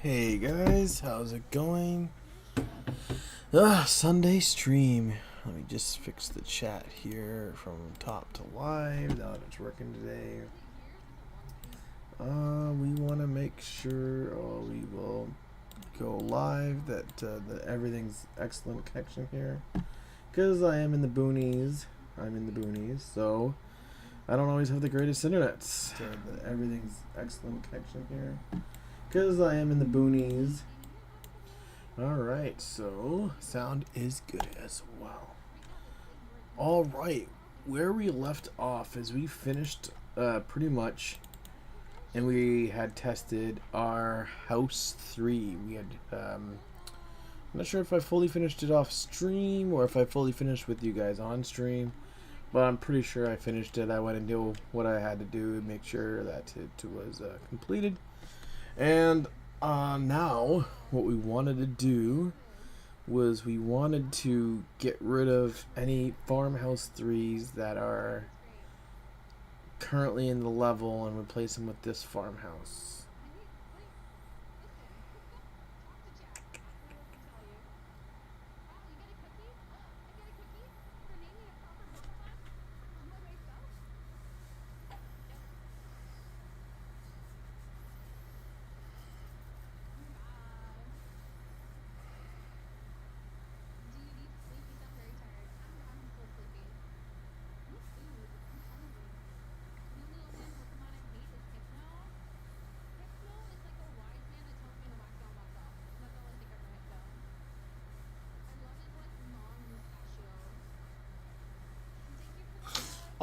Hey guys, how's it going? Sunday stream. Let me just fix the chat here from top to live. Now that it's working today. We want to make sure we will go live that everything's excellent connection here. Because I am in the boonies. I'm in the boonies, so I don't always have the greatest internet. That everything's excellent connection here. Because I am in the boonies. Alright, so sound is good as well. Alright, where we left off is we finished pretty much, and we had tested our house 3. We had, I'm not sure if I fully finished it off stream or if I fully finished with you guys on stream, but I'm pretty sure I finished it. I went and did what I had to do to make sure that it was completed. And now what we wanted to do was we wanted to get rid of any farmhouse 3s that are currently in the level and replace them with this farmhouse.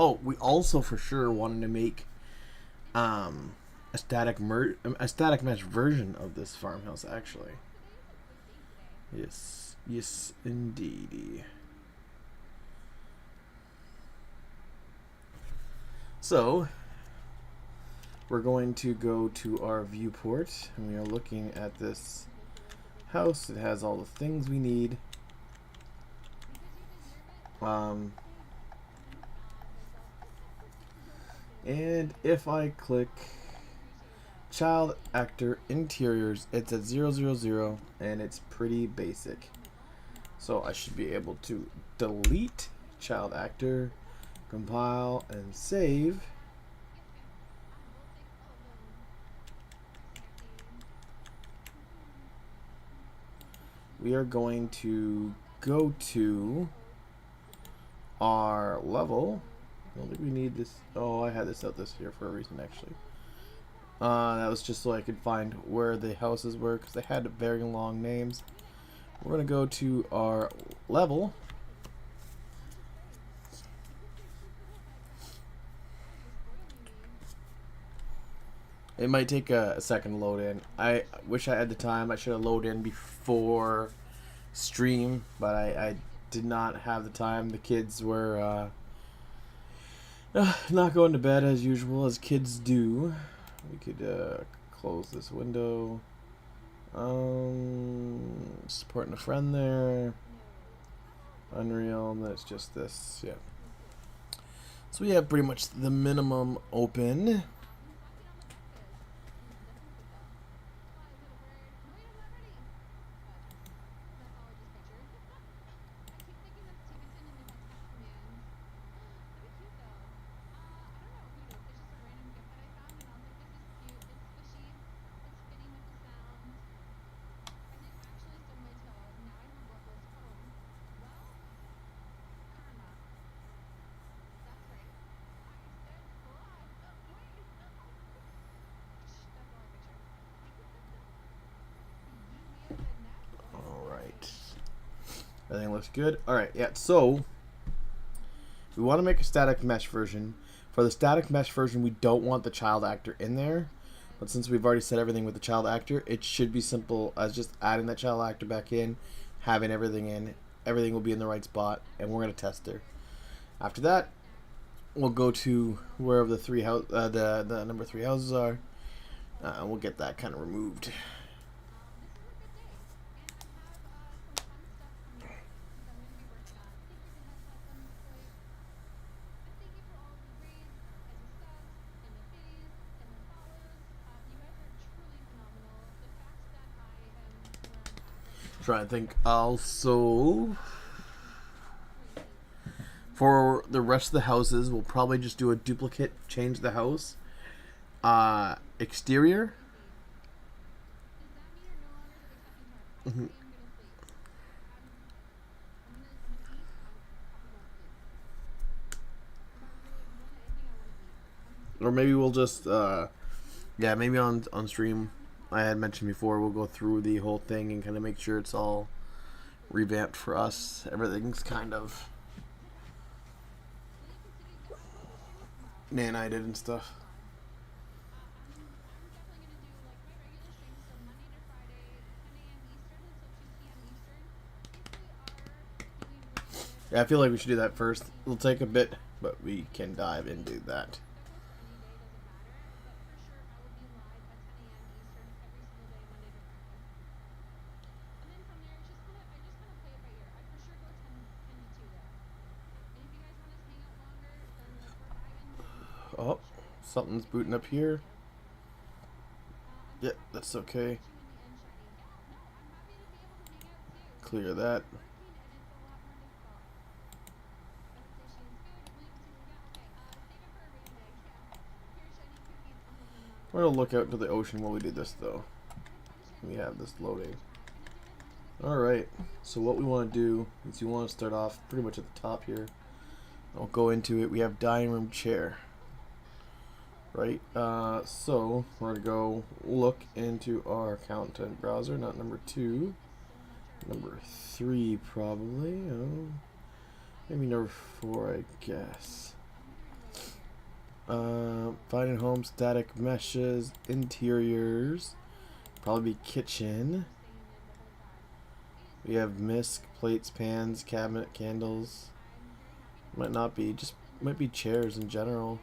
Oh, we also for sure wanted to make a static mesh version of this farmhouse, actually. Yes, indeedy. So we're going to go to our viewport, and we are looking at this house. It has all the things we need. And if I click child actor interiors, it's at 000 and it's pretty basic. So I should be able to delete child actor, compile and save. We are going to go to our level. I don't think we need this. Oh, I had this out this here for a reason, actually. That was just so I could find where the houses were, because they had very long names. We're going to go to our level. It might take a second to load in. I wish I had the time. I should have loaded in before stream, but I did not have the time. The kids were not going to bed as usual, as kids do. We could close this window. Supporting a friend there. Unreal, and that's just this, yeah. So we have pretty much the minimum open. Everything looks good. Alright, yeah, so we want to make a static mesh version. For the static mesh version, we don't want the child actor in there. But since we've already set everything with the child actor, it should be simple as just adding that child actor back in, having everything in. Everything will be in the right spot, and we're going to test her. After that, we'll go to wherever the number 3 houses are. We'll get that kind of removed. trying to think. Also, for the rest of the houses, we'll probably just do a duplicate, change the house. Exterior. Mhm. Or maybe we'll just, yeah, maybe on stream. I had mentioned before, we'll go through the whole thing and kind of make sure it's all revamped for us. Everything's kind of nanited and stuff. Yeah, I feel like we should do that first. It'll take a bit, but we can dive into that. Oh, something's booting up here. Yep, that's okay. Clear that. We're gonna look out to the ocean while we do this, though. We have this loading. Alright, so what we want to do is you want to start off pretty much at the top here. I'll go into it. We have dining room chair. Right, so we're going to go look into our content browser, not number 2. Number 3 probably. Oh, maybe number 4, I guess. Finding home, static meshes, interiors, probably kitchen. We have misc, plates, pans, cabinet, candles. Might not be, just might be chairs in general.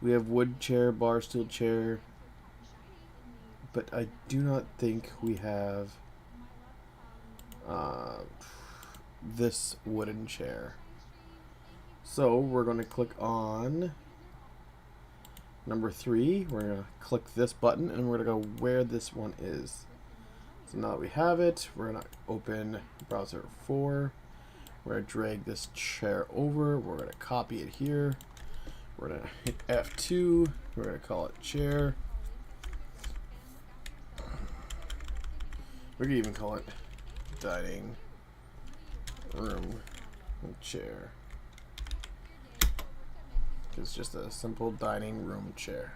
We have wood chair, bar stool chair, but I do not think we have this wooden chair. So we're going to click on number 3. We're going to click this button and we're going to go where this one is. So now that we have it, we're going to open browser 4. We're going to drag this chair over. We're going to copy it here. We're going to hit F2. We're going to call it chair. We could even call it dining room chair. It's just a simple dining room chair.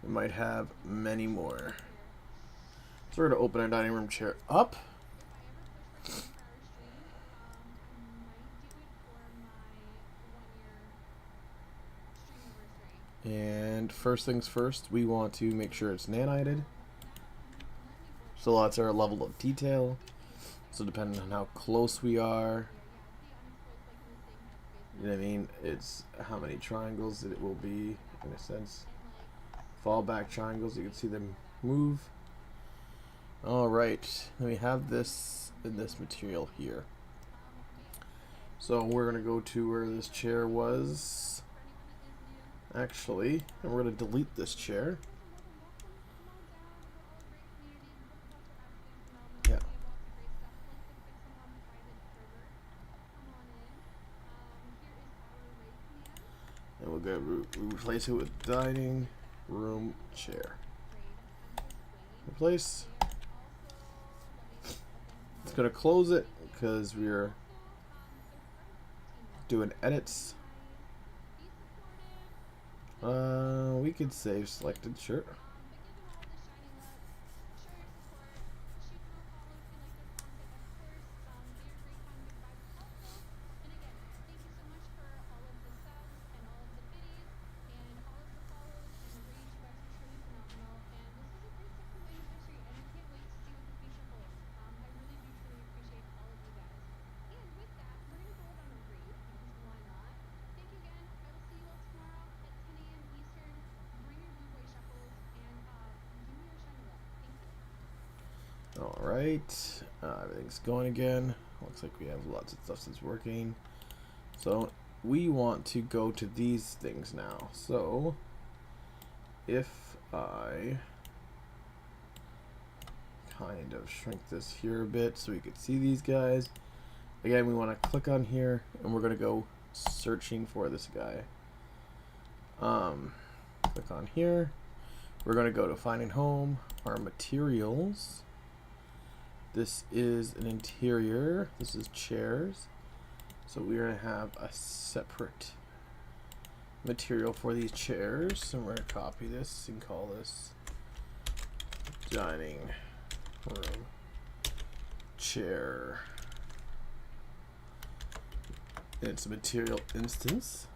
We might have many more. So we're going to open our dining room chair up. And first things first, we want to make sure it's nanited. So that's our level of detail. So depending on how close we are, you know what I mean, it's how many triangles it will be, in a sense. Fallback triangles, you can see them move. Alright, then we have this in this material here. So we're going to go to where this chair was, actually, and we're going to delete this chair. Yeah. And we'll go replace it with dining room chair. Replace. It's going to close it because we're doing edits. We could save selected, sure. Alright, everything's going again. Looks like we have lots of stuff that's working. So we want to go to these things now. So if I kind of shrink this here a bit so we could see these guys. Again, we want to click on here and we're going to go searching for this guy. Click on here. We're going to go to finding home, our materials. This is an interior. This is chairs. So we're going to have a separate material for these chairs. And we're going to copy this and call this dining room chair. And it's a material instance.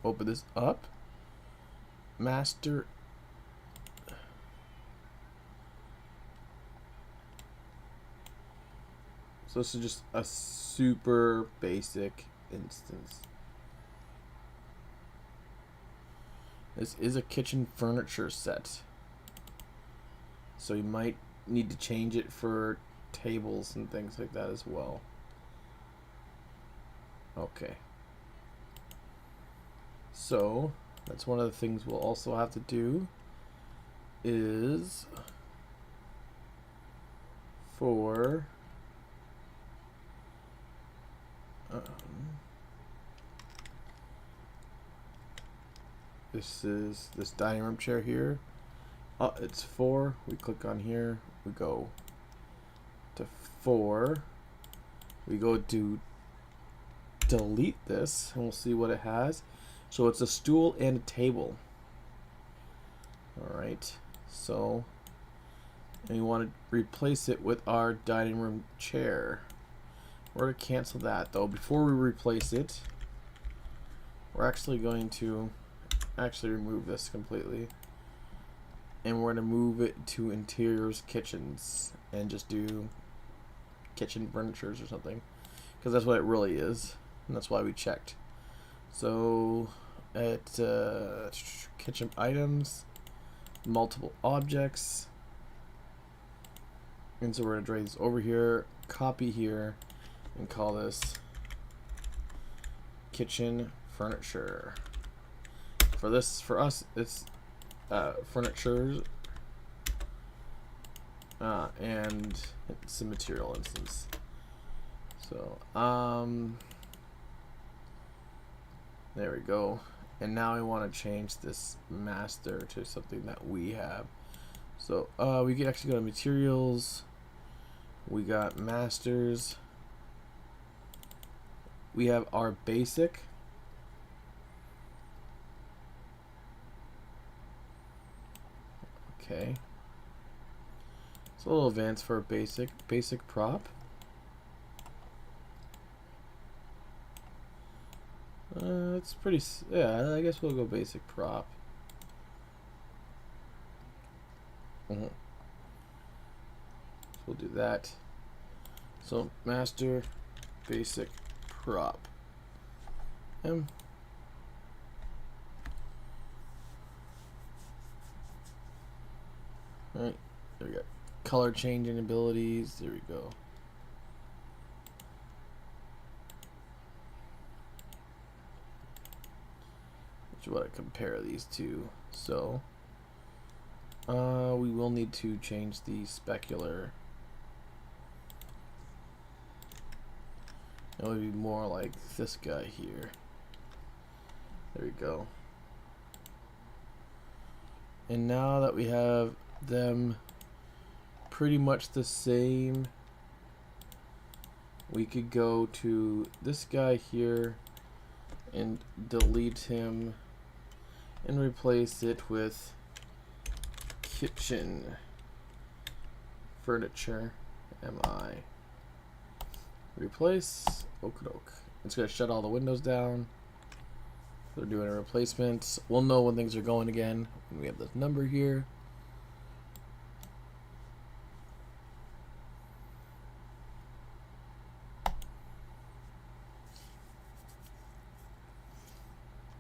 Open this up. Master. So this is just a super basic instance. This is a kitchen furniture set. So you might need to change it for tables and things like that as well. Okay. So that's one of the things we'll also have to do is for this is this dining room chair here. It's 4. We click on here. We go to 4. We go to delete this and we'll see what it has. So it's a stool and a table. Alright, so and you want to replace it with our dining room chair. We're going to cancel that though. Before we replace it, we're actually going to remove this completely. And we're going to move it to interiors, kitchens, and just do kitchen furnitures or something. Because that's what it really is. And that's why we checked. So at kitchen items, multiple objects, and so we're going to drag this over here, copy here, and call this kitchen furniture. For us, it's furniture, and it's a material instance. So there we go. And now we want to change this master to something that we have. So we can actually go to materials. We got masters. We have our basic. Okay. It's a little advanced for a basic prop. It's pretty, yeah, I guess we'll go basic prop. So we'll do that. So master basic prop. Alright, there we go. Color changing abilities, there we go. You want to compare these two, so we will need to change the specular. It would be more like this guy here. There we go. And now that we have them pretty much the same, we could go to this guy here and delete him and replace it with kitchen furniture. MI replace. Okey-doke. It's gonna shut all the windows down. They're doing a replacement. We'll know when things are going again when we have this number here.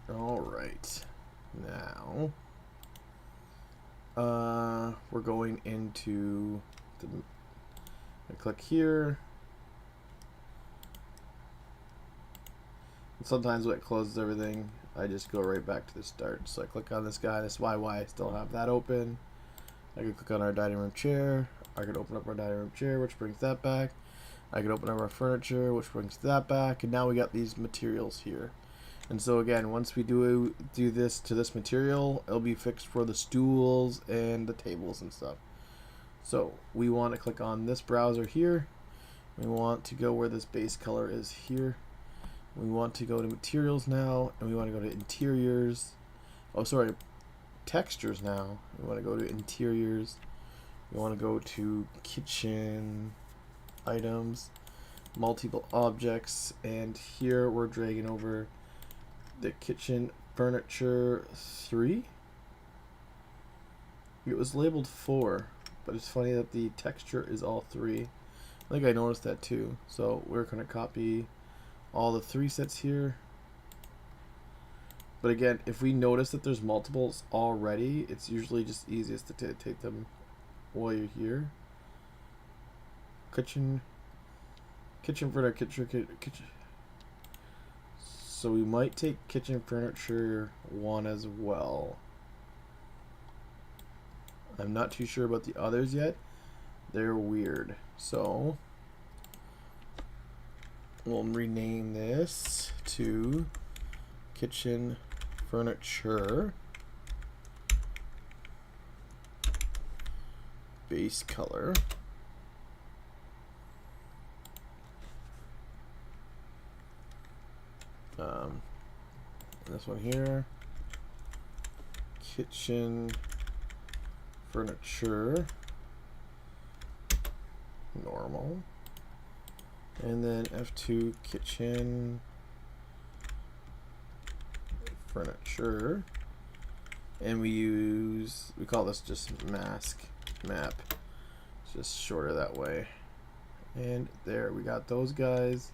All right. Now, we're going into the. I click here. And sometimes when it closes everything, I just go right back to the start. So I click on this guy. This is why I still have that open. I could click on our dining room chair. I could open up our dining room chair, which brings that back. I could open up our furniture, which brings that back. And now we got these materials here. And so again, once we do this to this material, it'll be fixed for the stools and the tables and stuff. So we want to click on this browser here. We want to go where this base color is here. We want to go to materials now, and we want to go to interiors. Oh, sorry, textures now. We want to go to interiors. We want to go to kitchen items, multiple objects, and here we're dragging over the kitchen furniture 3. It was labeled 4, but it's funny that the texture is all 3. I think I noticed that too. So we're going to copy all the 3 sets here. But again, if we notice that there's multiples already, it's usually just easiest to take them while you're here. Kitchen furniture, kitchen. So we might take kitchen furniture 1 as well. I'm not too sure about the others yet. They're weird. So we'll rename this to kitchen furniture base color. This one here, kitchen furniture normal, and then F2 kitchen furniture, and we call this just mask map. It's just shorter that way. And there we got those guys.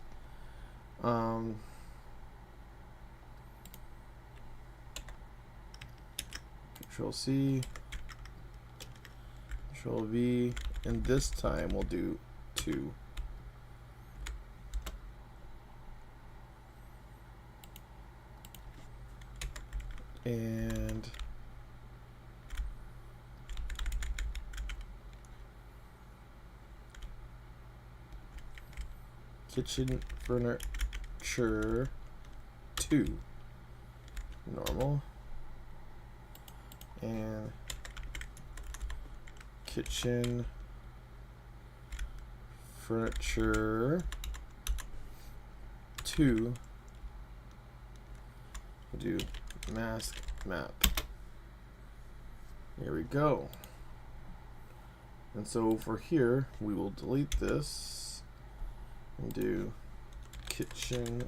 Control C, Control V, and this time we'll do 2. And kitchen furniture 2 normal, and kitchen furniture 2, we'll do mask map. Here we go. And so for here, we will delete this and do kitchen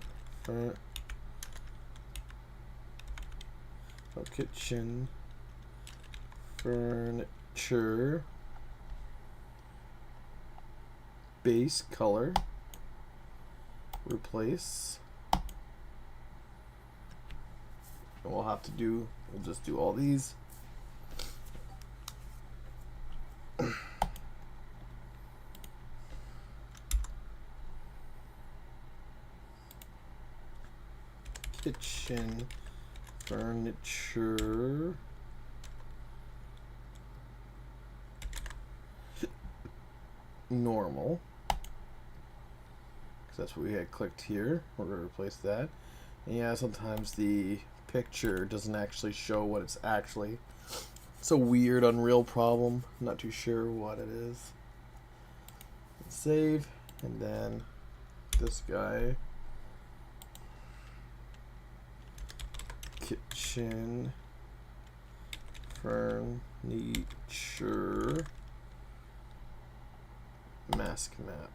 kitchen furniture base color, replace, and we'll just do all these. Kitchen furniture normal, because that's what we had clicked here. We're going to replace that. And yeah, sometimes the picture doesn't actually show what it's actually. It's a weird Unreal problem. I'm not too sure what it is. Save, and then this guy, kitchen furniture mask map.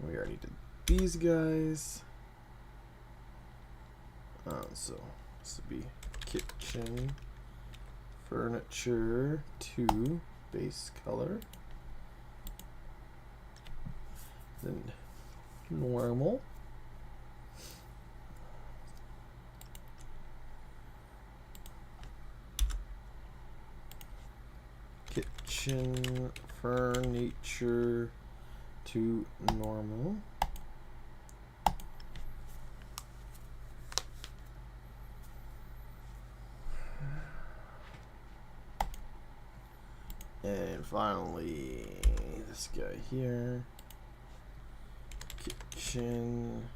We already did these guys. So this would be kitchen furniture 2 base color, then normal, kitchen furniture to normal. And finally, this guy here. Kitchen.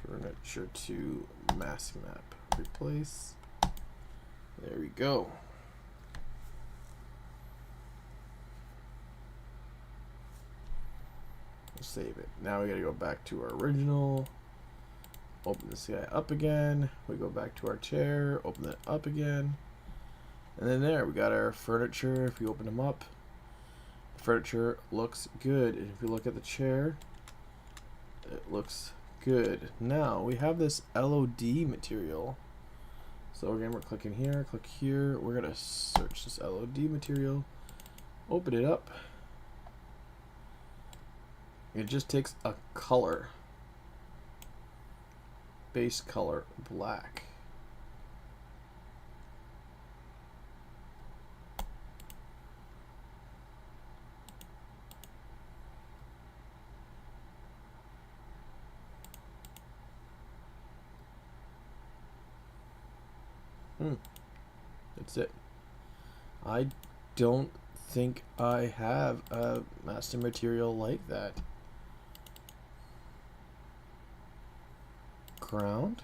Furniture to mask map. Replace. There we go. We'll save it. Now we gotta go back to our original. Open this guy up again. We go back to our chair. Open it up again. And then there, we got our furniture. If we open them up, the furniture looks good. And if you look at the chair, it looks good. Now, we have this LOD material. So again, we're clicking here, click here. We're going to search this LOD material. Open it up. It just takes a color. Base color, black. That's it. I don't think I have a master material like that. Ground.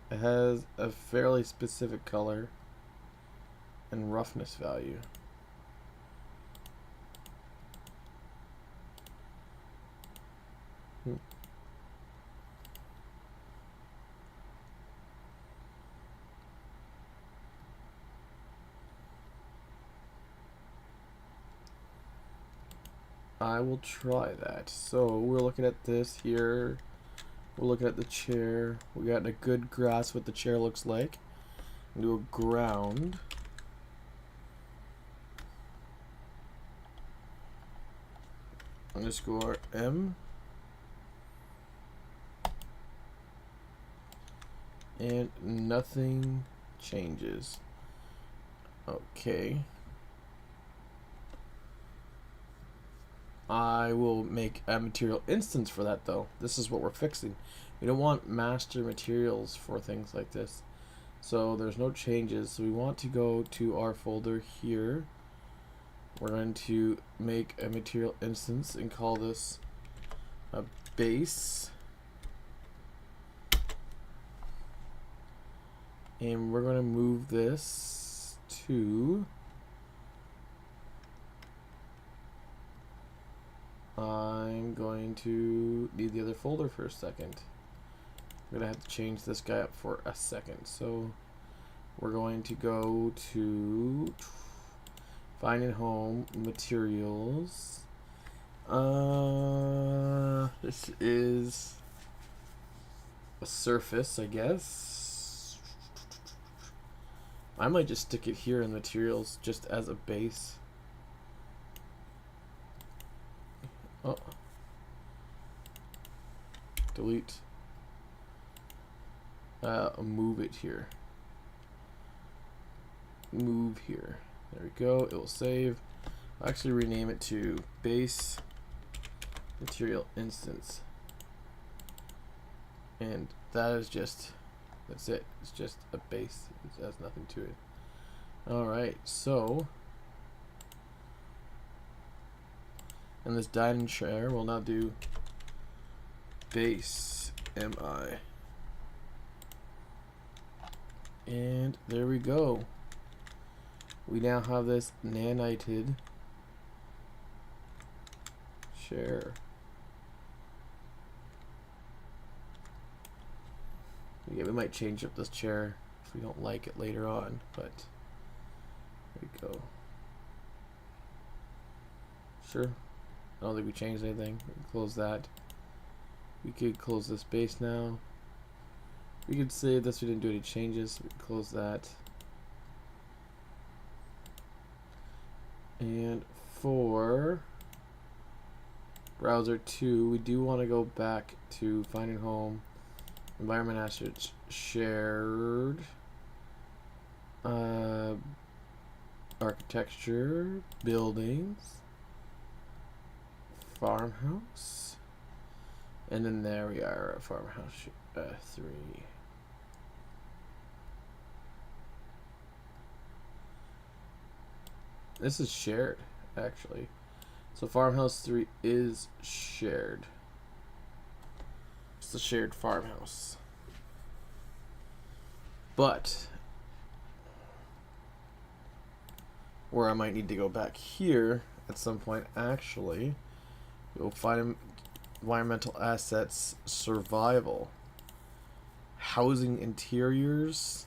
It has a fairly specific color and roughness value. I will try that. So we're looking at this here. We're looking at the chair. We got a good grasp what the chair looks like. Do a ground. Underscore M. And nothing changes. Okay. I will make a material instance for that though. This is what we're fixing. We don't want master materials for things like this. So there's no changes. So we want to go to our folder here. We're going to make a material instance and call this a base. And we're going to move this to I'm going to need the other folder for a second. I'm gonna have to change this guy up for a second. So we're going to go to finding home materials. This is a surface, I guess. I might just stick it here in materials just as a base. Oh. Delete. Move it here. Move here. There we go. It will save. I'll actually rename it to base material instance. And that is just, that's it. It's just a base. It has nothing to it. Alright, so and this dining chair will now do base MI. And there we go. We now have this nanited chair. Yeah, we might change up this chair if we don't like it later on, but there we go. Sure. I don't think we changed anything. We can close that. We could close this base now. We could save this. We didn't do any changes. We can close that. And for browser 2, we do want to go back to finding home, environment assets, shared, architecture, buildings. farmhouse. And then there we are at farmhouse 3. This is shared, actually. So farmhouse 3 is shared. It's a shared farmhouse. But where I might need to go back here at some point, actually, you'll find environmental assets, survival, housing interiors,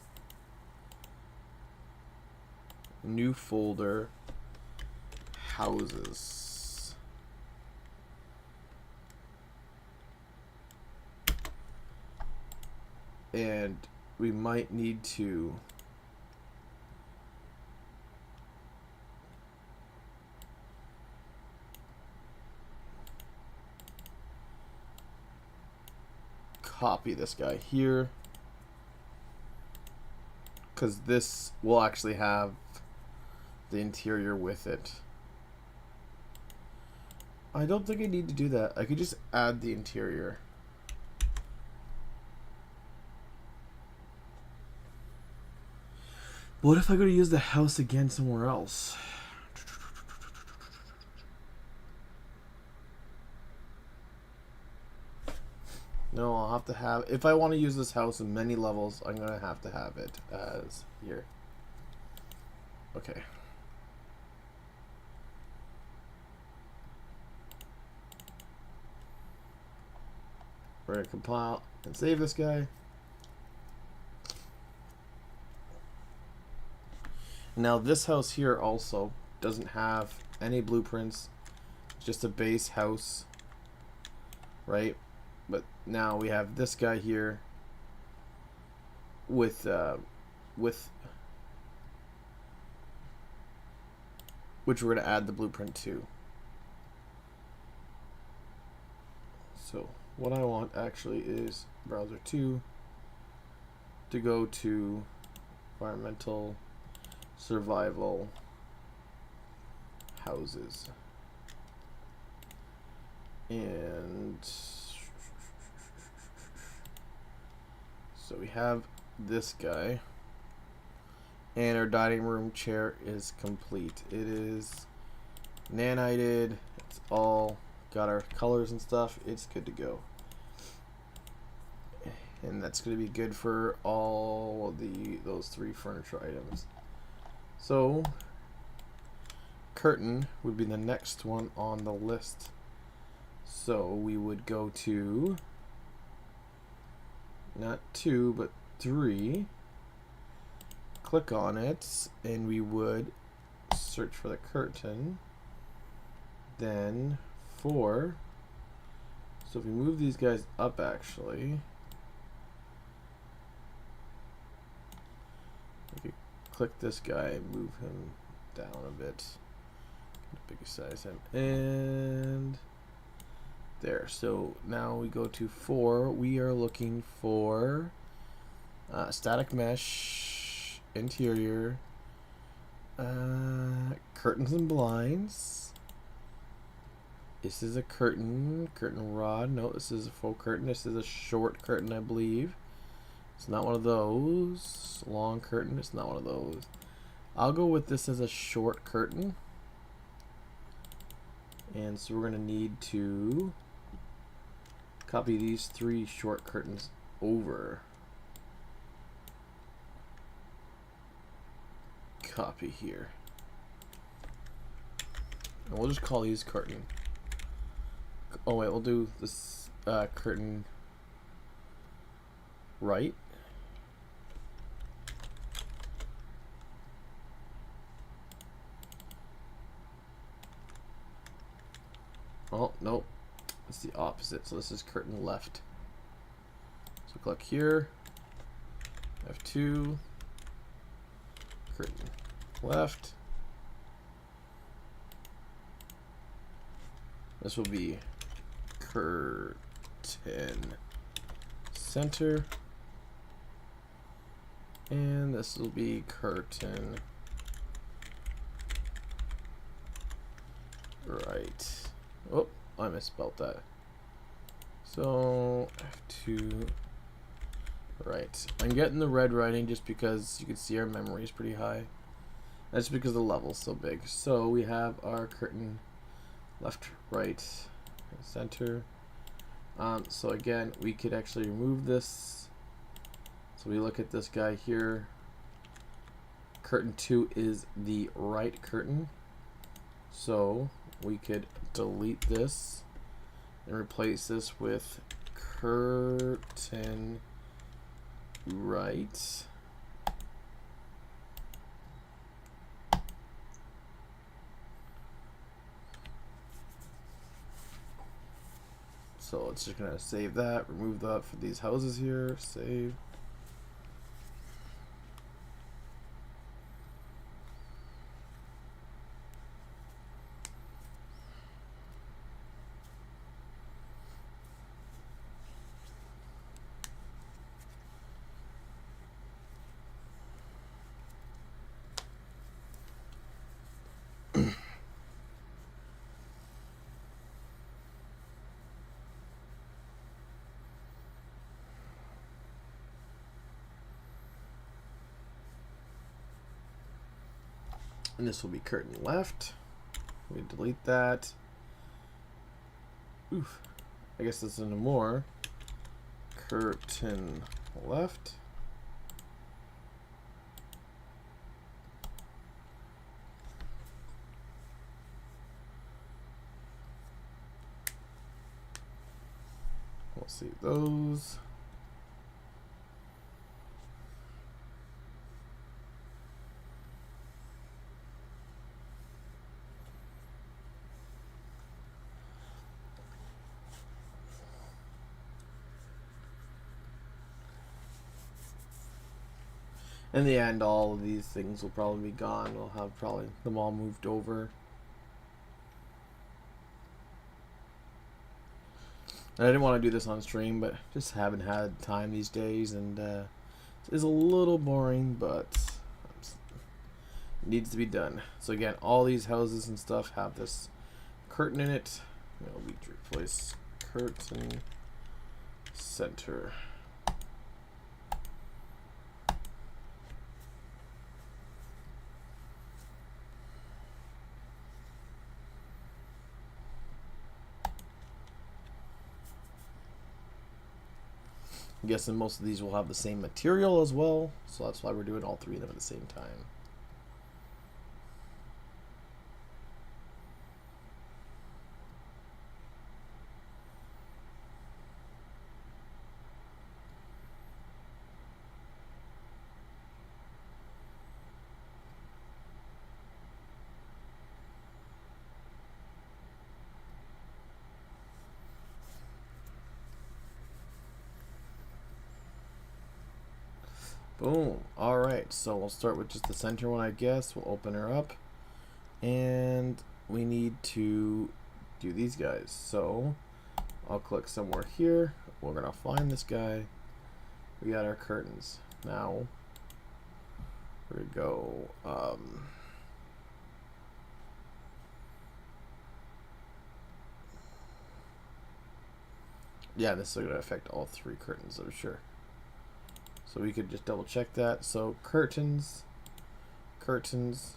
new folder, houses. And we might need to copy this guy here, because this will actually have the interior with it. I don't think I need to do that. I could just add the interior. What if I go to use the house again somewhere else? No, I'll have to have... If I want to use this house in many levels, I'm going to have it as here. Okay. We're going to compile and save this guy. Now this house here also doesn't have any blueprints. It's just a base house, right? But now we have this guy here with which we're going to add the blueprint to. So what I want actually is browser 2 to go to environmental survival houses, and so we have this guy, and our dining room chair is complete. It is nanited, it's all got our colors and stuff, it's good to go. And that's going to be good for all of those 3 furniture items. So curtain would be the next one on the list. So we would go to not 2 but 3, click on it, and we would search for the curtain, then 4. So if we move these guys up, actually we could click this guy and move him down a bit, bigger size him, and there. So now we go to 4. We are looking for static mesh, interior, curtains and blinds. This is a curtain rod. No, this is a faux curtain. This is a short curtain, I believe. It's not one of those. Long curtain, it's not one of those. I'll go with this as a short curtain. And so we're going to need to copy these 3 short curtains over. Copy here. And we'll just call these curtain. Oh wait, we'll do this curtain right. Oh, nope. It's the opposite. So this is curtain left. So click here. F2. Curtain left. This will be curtain center. And this will be curtain right. Oh, I misspelled that. So F2. Right. I'm getting the red writing just because you can see our memory is pretty high. That's because the level's so big. So we have our curtain left, right, and center. So again, we could actually remove this. So we look at this guy here. Curtain 2 is the right curtain. So we could delete this and replace this with curtain right. So it's just gonna save that, remove that for these houses here, save. And this will be curtain left. We delete that. Oof. I guess this is no more. Curtain left. We'll see those. In the end, all of these things will probably be gone. We'll have probably them all moved over. And I didn't want to do this on stream, but just haven't had time these days, and it's a little boring, but it needs to be done. So again, all these houses and stuff have this curtain in it. It'll be to replace curtain center. I'm guessing most of these will have the same material as well, so that's why we're doing all three of them at the same time. Boom. Alright, so we'll start with just the center one, I guess. We'll open her up. And we need to do these guys. So I'll click somewhere here. We're going to find this guy. We got our curtains. Now, where we go? Yeah, this is going to affect all three curtains, I'm sure. So we could just double check that. So curtains, curtains,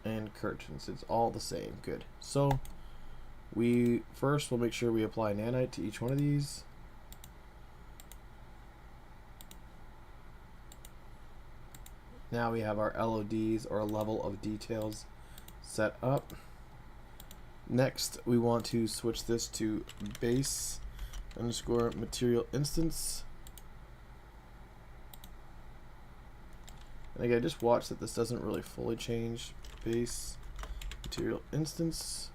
and curtains. It's all the same. Good. So we first will make sure we apply nanite to each one of these. Now we have our LODs, or level of details, set up. Next, we want to switch this to base underscore material instance. And again, just watch that this doesn't really fully change. Base material instance.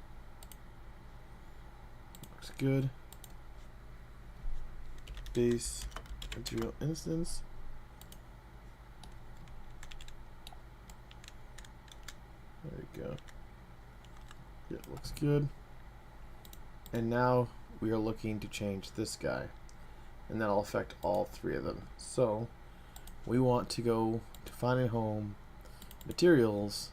Looks good. Base material instance. There we go. Yeah, looks good. And now we are looking to change this guy, and that'll affect all three of them. So we want to go to finding home, materials.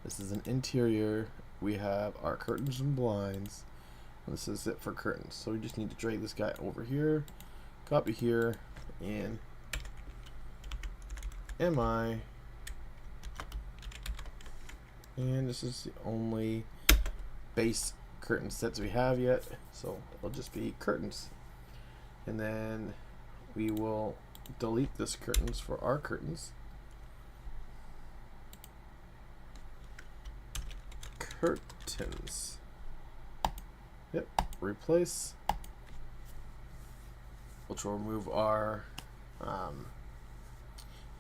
This is an interior we have our curtains and blinds. And this is it for curtains. So we just need to drag this guy over here, copy here, and MI. And this is the only base curtain sets we have yet, so it'll just be curtains. And then we will delete this curtains for our curtains. Curtains. Yep, replace. Which will remove our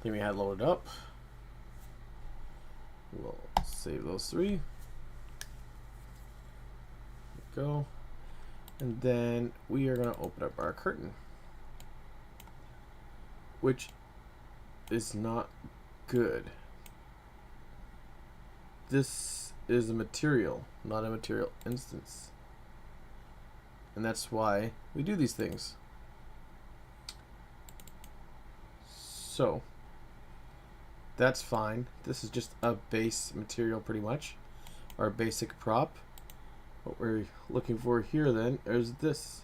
thing we had loaded up. We'll save those three. Go. And then we are going to open up our curtain, which is not good. This is a material, not a material instance. And that's why we do these things. So that's fine. This is just a base material pretty much, our basic prop. What we're looking for here then is this.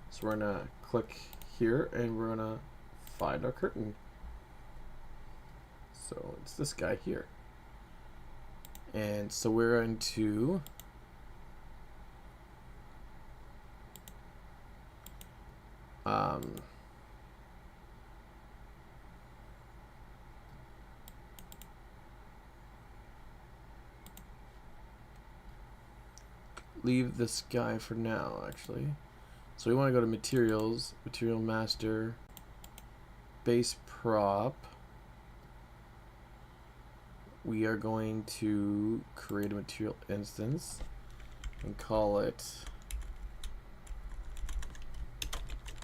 So we're gonna click here and we're gonna find our curtain. So it's this guy here. And so we're going to leave this guy for now, actually. So we want to go to materials, material master, base prop. We are going to create a material instance and call it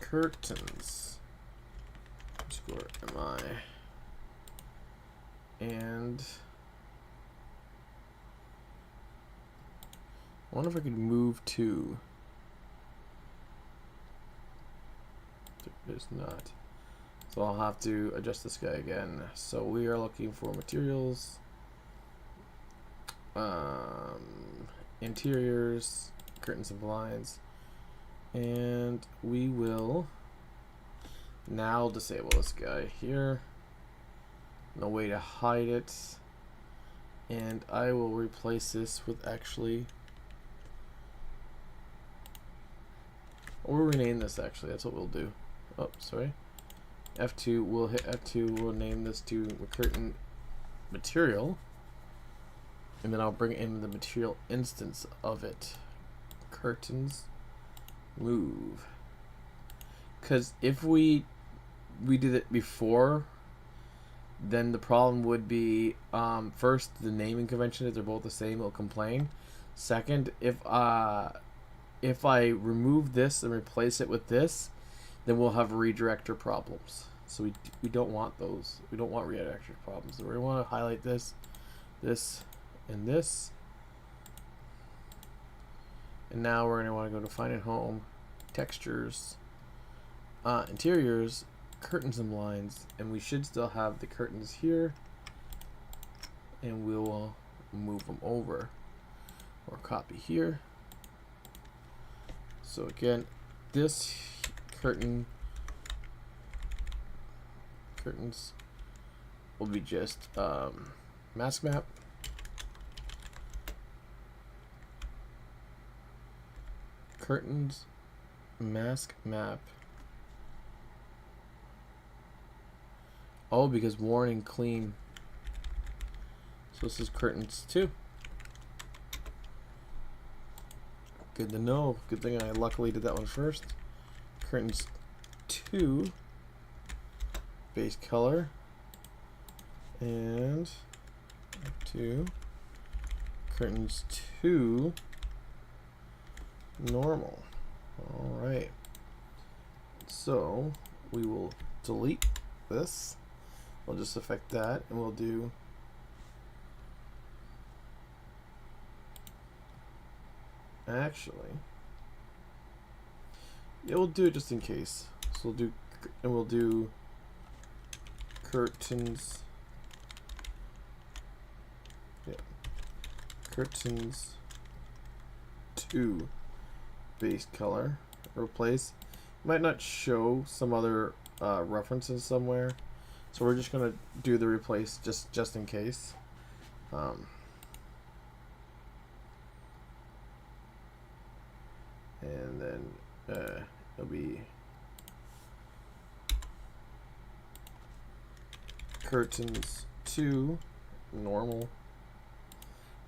curtains underscore MI. And I wonder if I could move to. There's not. So I'll have to adjust this guy again. So we are looking for materials, interiors, curtains and blinds, and we will now disable this guy here. No way to hide it, and I will replace this with actually. We'll rename this actually. That's what we'll do. Oh, sorry. F2. We'll hit F2. We'll name this to curtain material, and then I'll bring in the material instance of it. Curtains. Move. Because if we did it before, then the problem would be first the naming convention, if they're both the same, it'll complain. Second, if I remove this and replace it with this, then we'll have redirector problems. So we don't want those. We don't want redirector problems. So we want to highlight this, this, and this. And now we're going to want to go to Find and Home, Textures, Interiors, Curtains and Blinds, and we should still have the curtains here. And we will move them over, or copy here. So again, this curtains will be just mask map, curtains, mask map. Oh, because worn and clean. So this is curtains too. Good to know. Good thing I luckily did that one first. Curtains 2, base color, and 2, curtains 2, normal. All right. So we will delete this. We'll just affect that, and we'll do actually. Yeah, we'll do it just in case. So we'll do curtains. Yeah, curtains 2 base color. Replace. Might not show some other references somewhere, so we're just gonna do the replace just in case. And then it'll be curtains 2 normal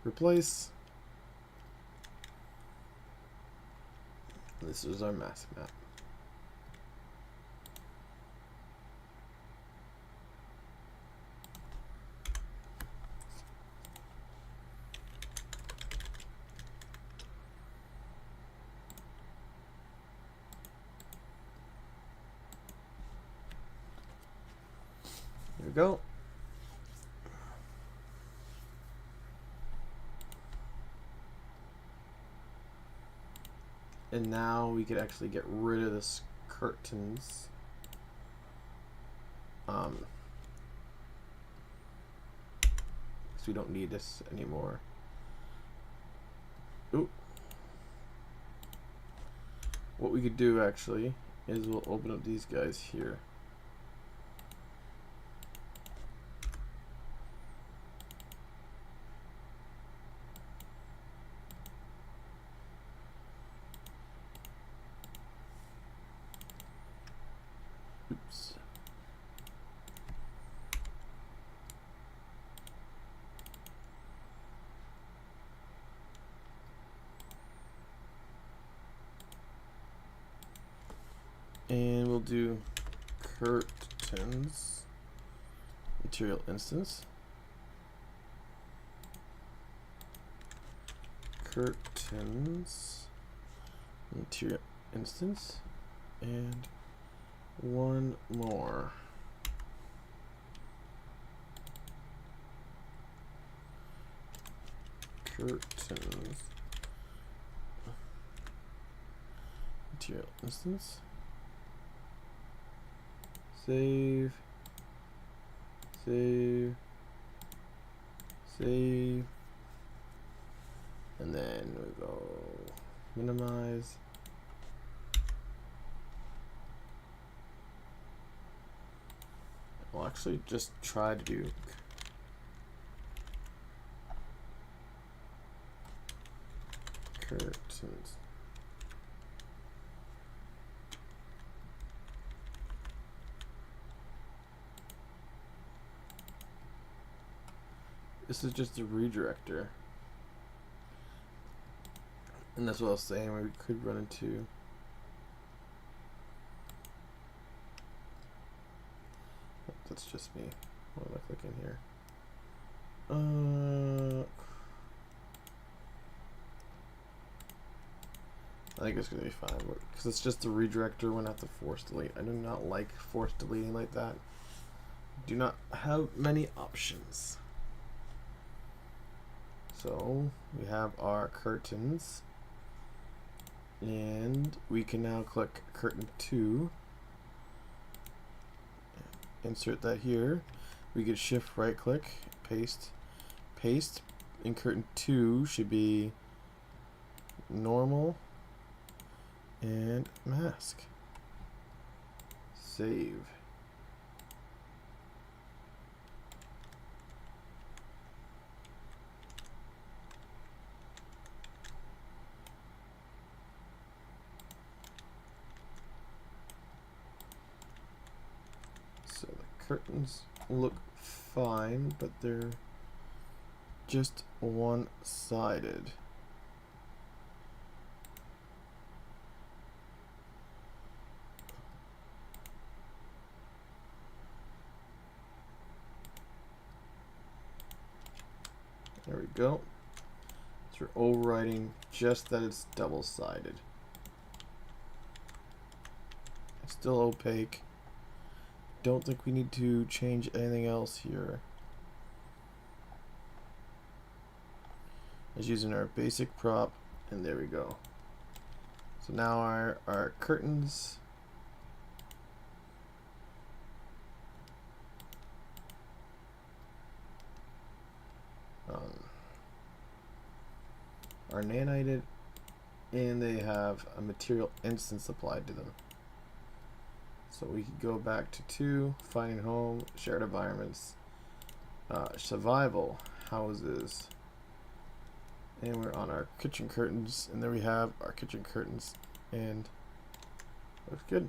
replace. This is our mask map. There we go. And now we could actually get rid of this curtains. Because we don't need this anymore. Ooh. What we could do actually is we'll open up these guys here. Oops. And we'll do curtains, material instance, curtains, material instance, and one more. Curtains, material instance. Save, save, save, and then we go minimize. We'll actually just try to do curtains. This is just a redirector. And that's what I was saying, where we could run into that's just me. What am I clicking here? I think it's gonna be fine because it's just a redirector. We're gonna have to force delete. I do not like force deleting like that. Do not have many options. So we have our curtains, and we can now click curtain 2, insert that here. We could shift right click, paste, paste, and curtain 2 should be normal and mask. Save. So the curtains look fine, but they're just one-sided. There we go. So we're overriding just that it's double-sided. It's still opaque. Don't think we need to change anything else here. Just using our basic prop, and there we go. So now our curtains are nanited and they have a material instance applied to them. So we could go back to 2, finding home, shared environments, survival, houses, and we're on our kitchen curtains, and there we have our kitchen curtains, and looks good.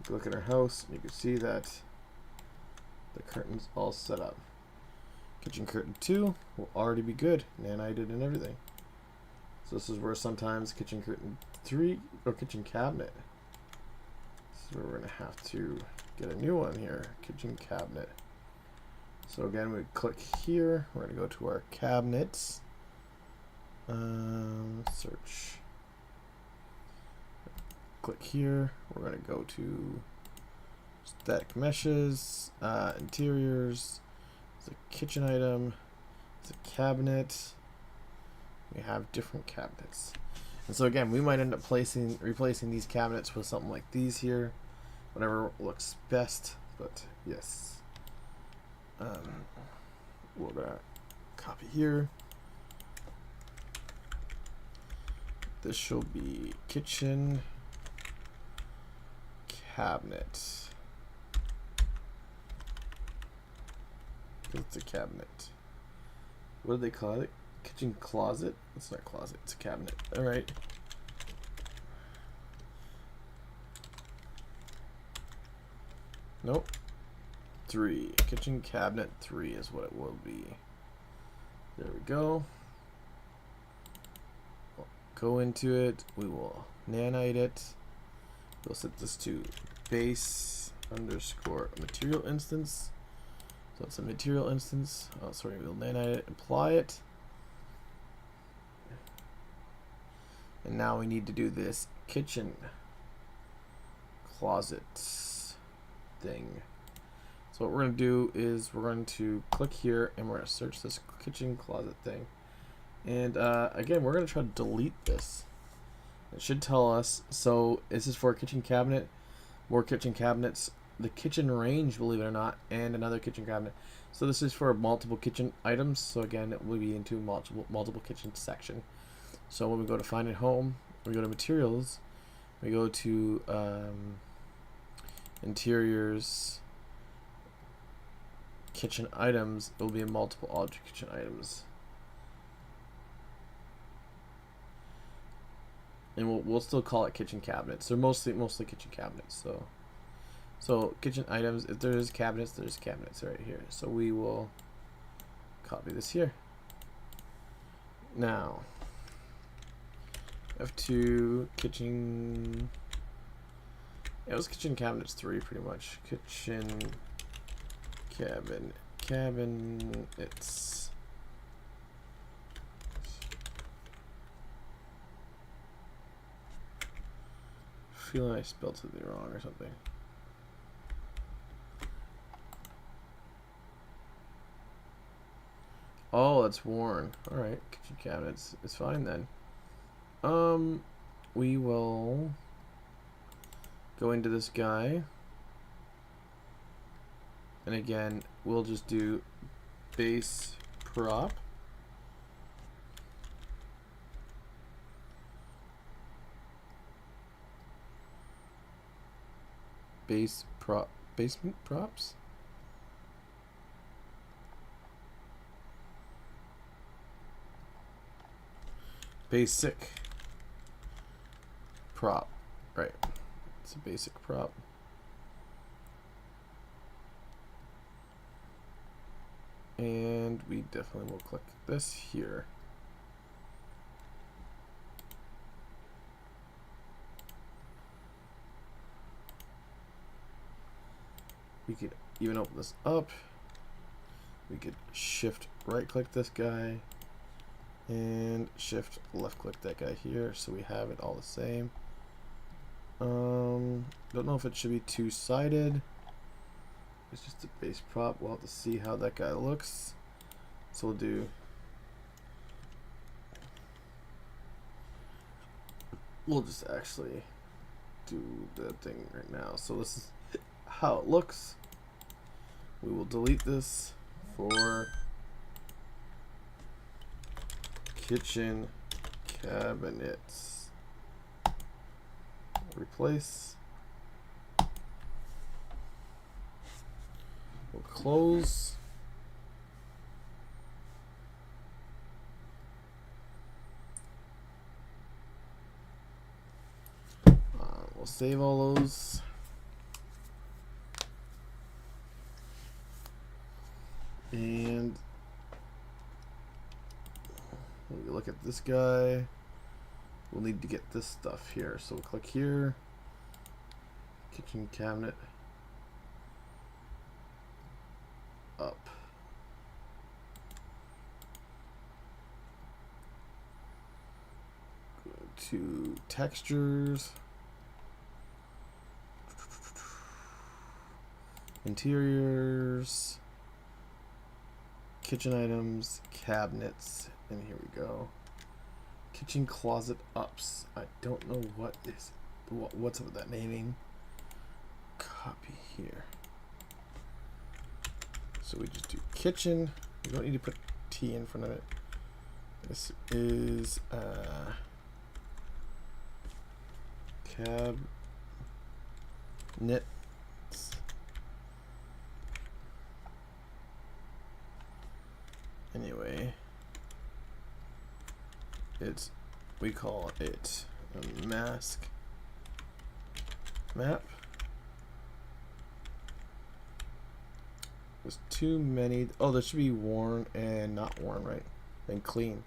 Look at our house, and you can see that the curtains all set up. Kitchen curtain 2 will already be good, nanited and everything. So this is where sometimes kitchen curtain 3 or kitchen cabinet. This is where we're gonna have to get a new one here, kitchen cabinet. So again, we click here. We're gonna go to our cabinets. Search. Click here. We're gonna go to static meshes, interiors. It's a kitchen item. It's a cabinet. We have different cabinets, and so again, we might end up replacing these cabinets with something like these here, whatever looks best. But yes, we're gonna copy here. This shall be kitchen cabinet. It's a cabinet. What do they call it? Kitchen closet? It's not a closet, it's a cabinet. Alright. Nope. 3. Kitchen cabinet 3 is what it will be. There we go. We'll go into it. We will nanite it. We'll set this to base underscore material instance. So it's a material instance. Oh, sorry, we'll nanite it, apply it. And now we need to do this kitchen closet thing. So what we're going to do is we're going to click here and we're going to search this kitchen closet thing. And again, we're going to try to delete this. It should tell us, so this is for a kitchen cabinet, more kitchen cabinets, the kitchen range, believe it or not, and another kitchen cabinet. So this is for multiple kitchen items. So again, it will be into multiple kitchen section. So when we go to find it home, we go to materials, we go to interiors, kitchen items, it will be in multiple object kitchen items. And we'll still call it kitchen cabinets. They're mostly kitchen cabinets. So kitchen items, if there's cabinets right here. So we will copy this here. Now F2 kitchen. It was kitchen cabinets 3 pretty much. Kitchen cabinets. Feeling I spelled something wrong or something. Oh, that's worn. Alright, kitchen cabinets. It's fine then. We will go into this guy. And again, we'll just do base prop. Basement props. Basic prop. Right. It's a basic prop. And we definitely will click this here. We could even open this up. We could shift right click this guy and shift left click that guy here, so we have it all the same. Don't know if it should be two-sided. It's just a base prop. We'll have to see how that guy looks. So we'll just actually do the thing right now. So this is how it looks. We will delete this for kitchen cabinets. Replace. We'll close. We'll save all those. And when we look at this guy, we'll need to get this stuff here. So we'll click here, kitchen cabinet, up. Go to textures, interiors, kitchen items, cabinets, and here we go. Kitchen closet ups. I don't know what's up with that naming. Copy here. So we just do kitchen. We don't need to put T in front of it. This is cabinet. Anyway, we call it a mask map. There's too many. Oh, there should be worn and not worn, right? And clean.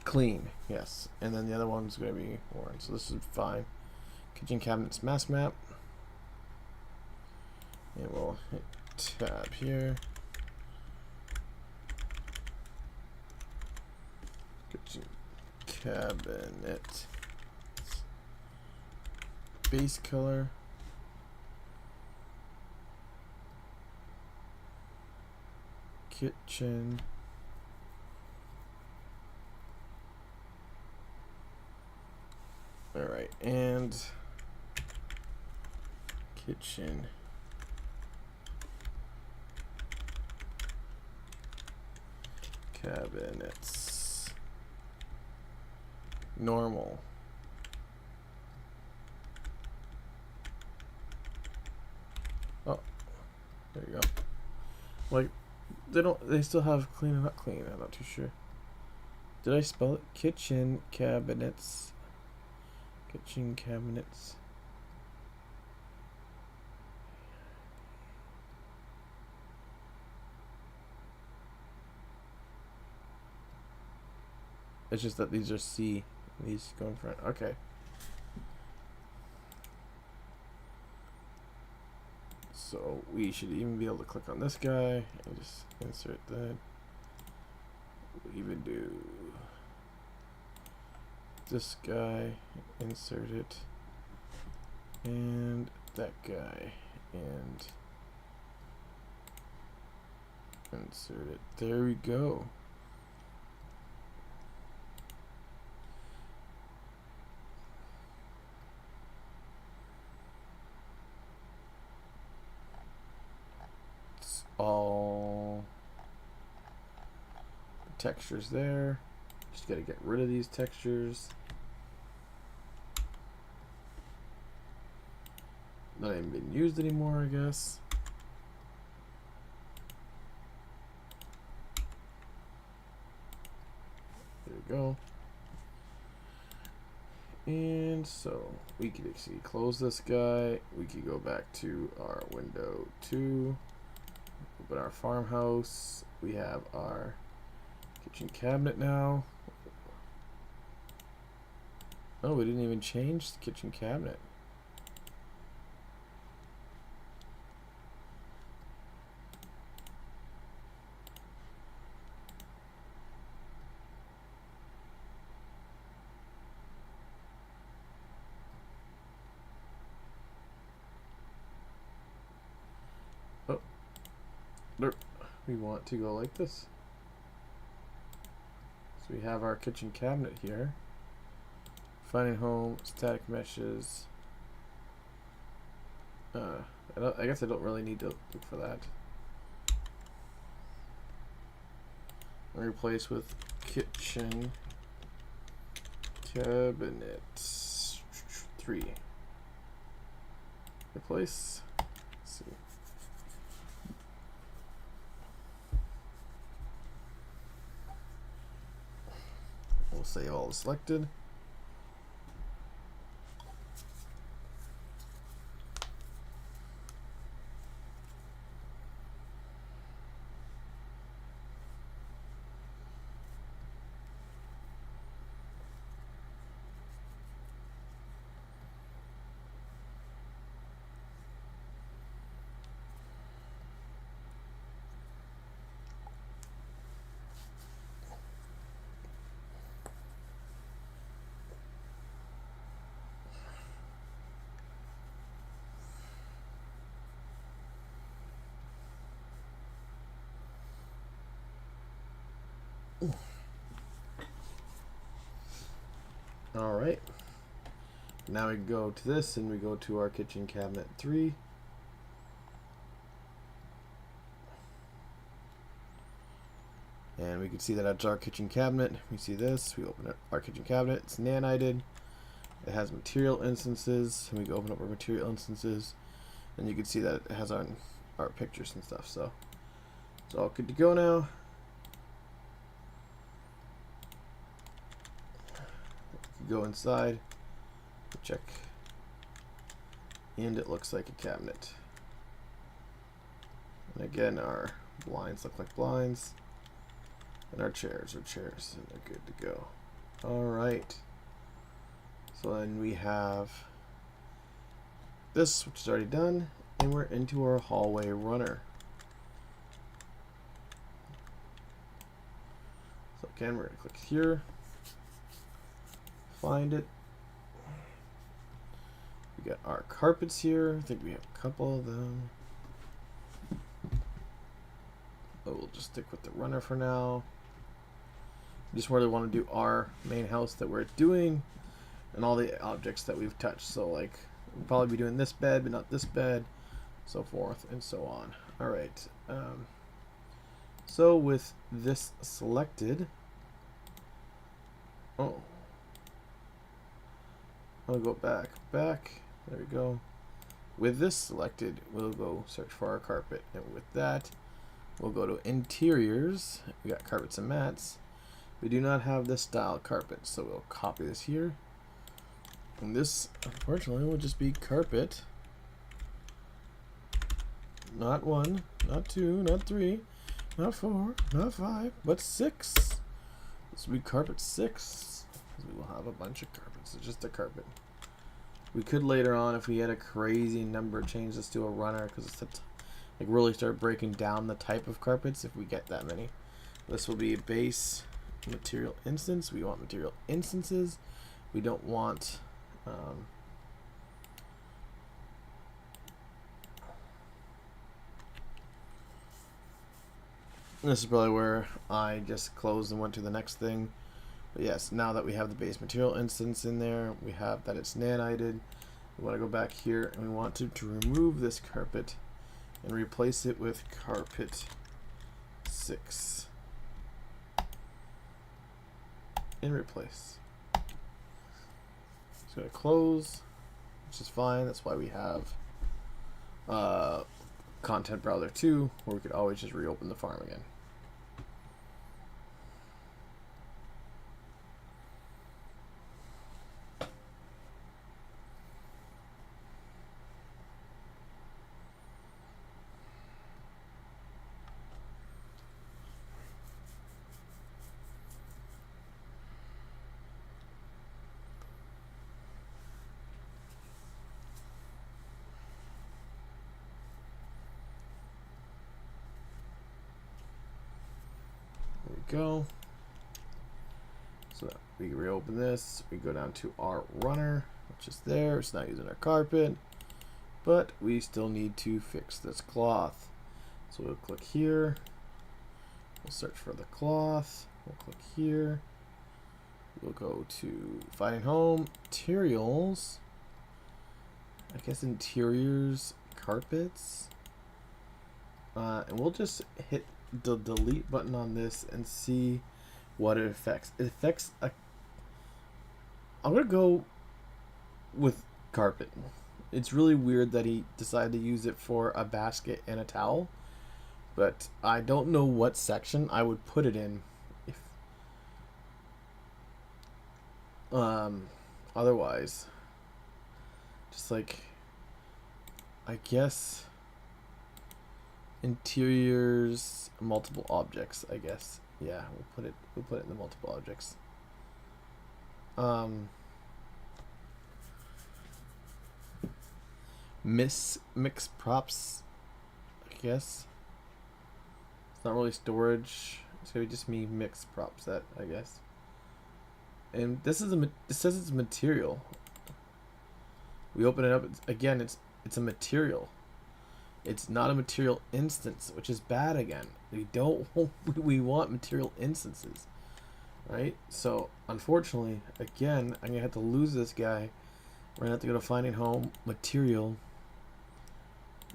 Clean, yes. And then the other one's gonna be worn. So this is fine. Kitchen cabinets mask map. And we'll hit tab here. Kitchen cabinet base color. Kitchen all right, and kitchen cabinets normal. Oh, there you go. Like they still have clean and not clean. I'm not too sure. Did I spell it? Kitchen cabinets. Kitchen cabinets. It's just that these are C. These go in front. Okay. So we should even be able to click on this guy and just insert that. We'll even do this guy, insert it, and that guy, and insert it. There we go. All the textures there. Just gotta get rid of these textures. Not even being used anymore, I guess. There we go. And so we could actually close this guy. We could go back to our window 2. Open our farmhouse. We have our kitchen cabinet now. Oh, we didn't even change the kitchen cabinet. Oh, we want to go like this. So we have our kitchen cabinet here. Finding home, static meshes. I guess I don't really need to look for that. Replace with kitchen cabinet 3. Replace. Let's see. We'll say all is selected. All right. Now we go to this and we go to our kitchen cabinet 3. And we can see that that's our kitchen cabinet. We see this, we open up our kitchen cabinet, it's nanited. It has material instances, and we can open up our material instances, and you can see that it has our pictures and stuff. So it's all good to go now. Go inside, check, and it looks like a cabinet. And again, our blinds look like blinds, and our chairs are chairs, and they're good to go. All right. So then we have this, which is already done, and we're into our hallway runner. So again, we're gonna click here. Find it. We got our carpets here. I think we have a couple of them. But we'll just stick with the runner for now. We just really want to do our main house that we're doing and all the objects that we've touched. So like we'll probably be doing this bed, but not this bed, so forth and so on. All right. So with this selected, I'll go back. There we go. With this selected, we'll go search for our carpet. And with that, we'll go to interiors. We got carpets and mats. We do not have this style carpet, so we'll copy this here. And this, unfortunately, will just be carpet. Not 1, not 2, not 3, not 4, not 5, but 6. This will be carpet 6. We will have a bunch of carpets. It's just a carpet. We could later on, if we had a crazy number, change this to a runner, because it's like really start breaking down the type of carpets if we get that many. This will be a base material instance. We want material instances. We don't want this is probably where I just closed and went to the next thing. But yes, now that we have the base material instance in there, we have that it's nanited. We want to go back here and we want to remove this carpet and replace it with carpet 6. And replace. Just going to close, which is fine. That's why we have content browser 2, where we could always just reopen the farm again. Go. So we reopen this, we go down to our runner, which is there. It's not using our carpet, but we still need to fix this cloth. So we'll click here, we'll search for the cloth, we'll click here, we'll go to Finding Home, Materials, I guess Interiors, carpets. And we'll just hit the delete button on this and see what it affects. It affects a... I'm going to go with carpet. It's really weird that he decided to use it for a basket and a towel. But I don't know what section I would put it in if otherwise. Just like, I guess interiors, multiple objects, I guess. Yeah, we'll put it in the multiple objects. Mix props, I guess. It's not really storage. It's gonna be just me mix prop set, I guess. And this is it says it's material. We open it up again. It's a material. It's not a material instance, which is bad again. We want material instances, right? So unfortunately, again, I'm gonna have to lose this guy. We're gonna have to go to finding home, material,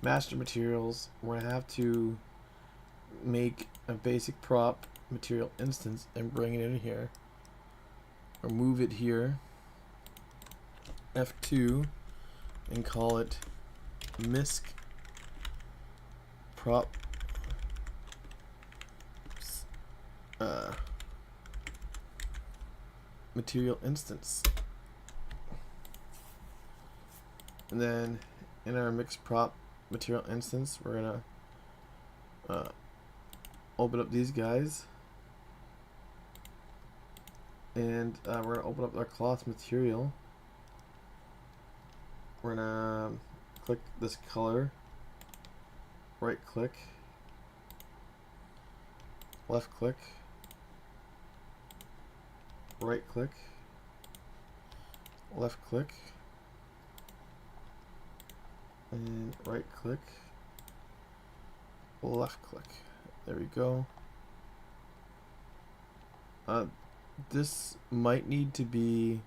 master materials. We're gonna have to make a basic prop material instance and bring it in here, or move it here, F2, and call it misc prop material instance. And then in our mix prop material instance, we're gonna open up these guys, and we're gonna open up our cloth material. We're gonna click this color, right click, left click, right click, left click, and right click, left click. There we go. This might need to be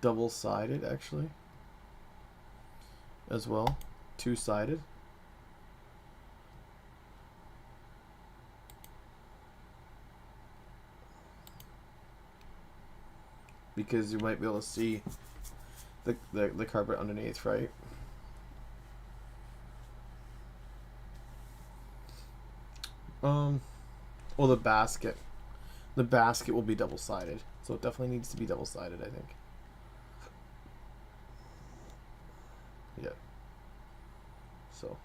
double-sided actually as well, two-sided. Because you might be able to see the carpet underneath, right? Well, the basket will be double-sided, so it definitely needs to be double-sided, I think. Yeah. So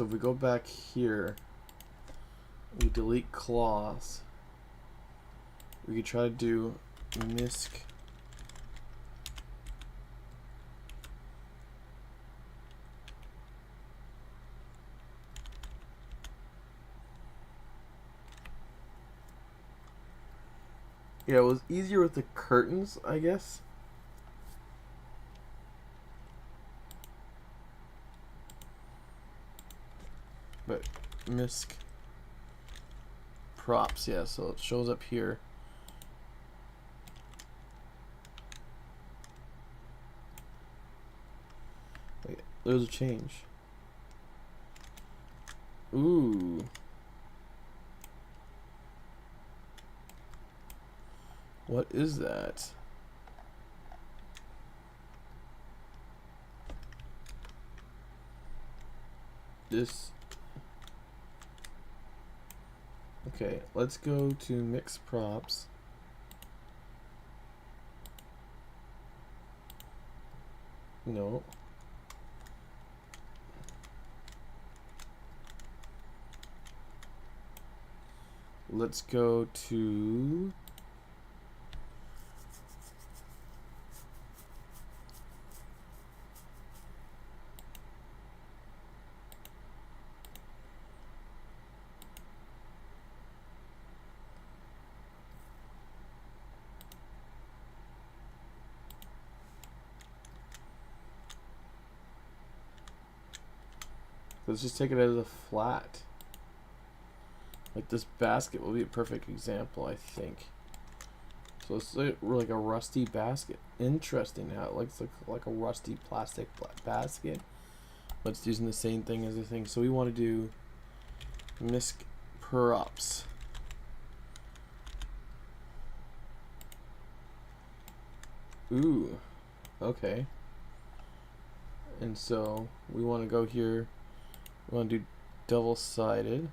if we go back here, we delete clause. We could try to do misc yeah, it was easier with the curtains, I guess. But misc props, yeah, so it shows up here. Wait, there's a change. Ooh. What is that? This. Okay, let's go to mix props. No. Let's go to Let's just take it as a flat. Like this basket will be a perfect example, I think. So it's like a rusty basket. Interesting how it looks like a rusty plastic basket. But it's using the same thing as the thing. So we want to do misc props. Ooh, okay. And so we want to go here. We want to do double-sided.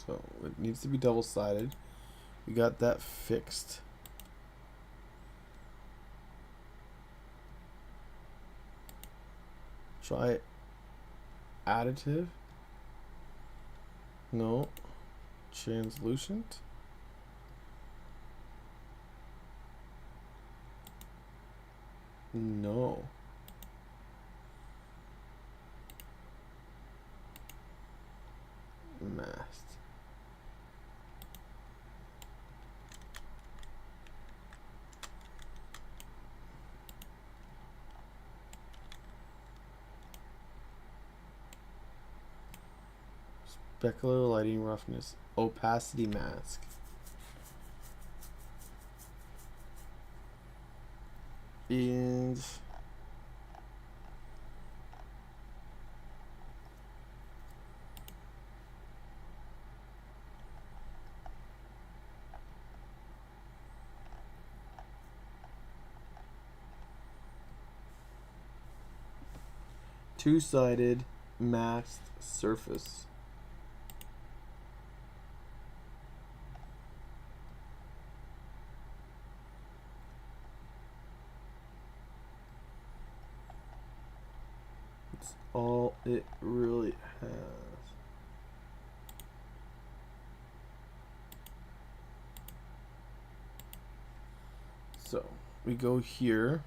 So it needs to be double-sided. We got that fixed. Try additive. No. Translucent. No. Masked. Specular lighting roughness. Opacity mask. And two-sided masked surface. It's all it really has. So we go here.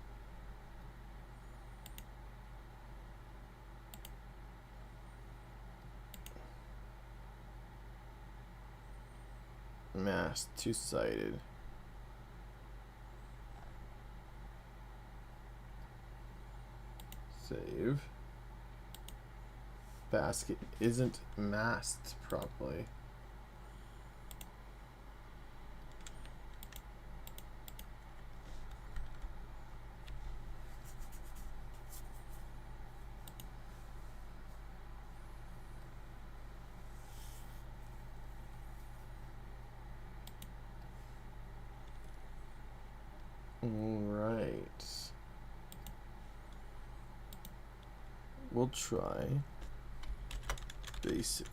Mask two-sided. Save. Basket isn't masked properly. Alright. We'll try basic.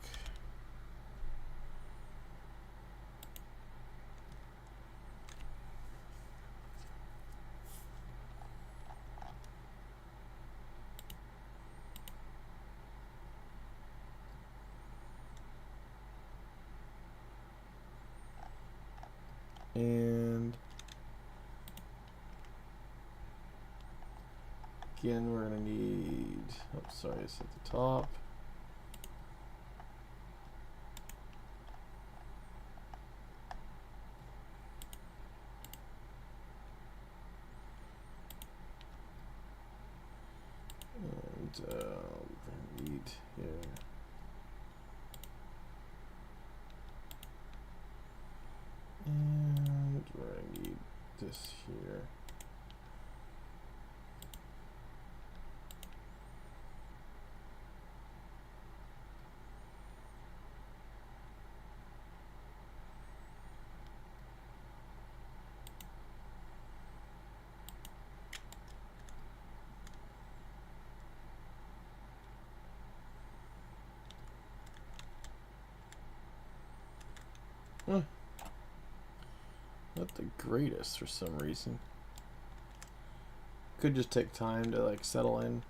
And again, we're gonna need, oh, sorry, it's at the top. And we're gonna need here. And we're gonna need this here. Not the greatest for some reason. Could just take time to like settle in.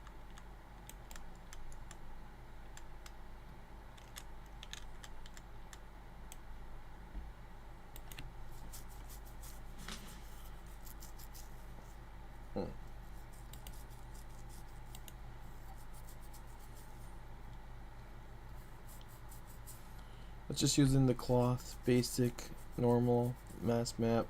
it's just using the cloth, basic, normal, mass map.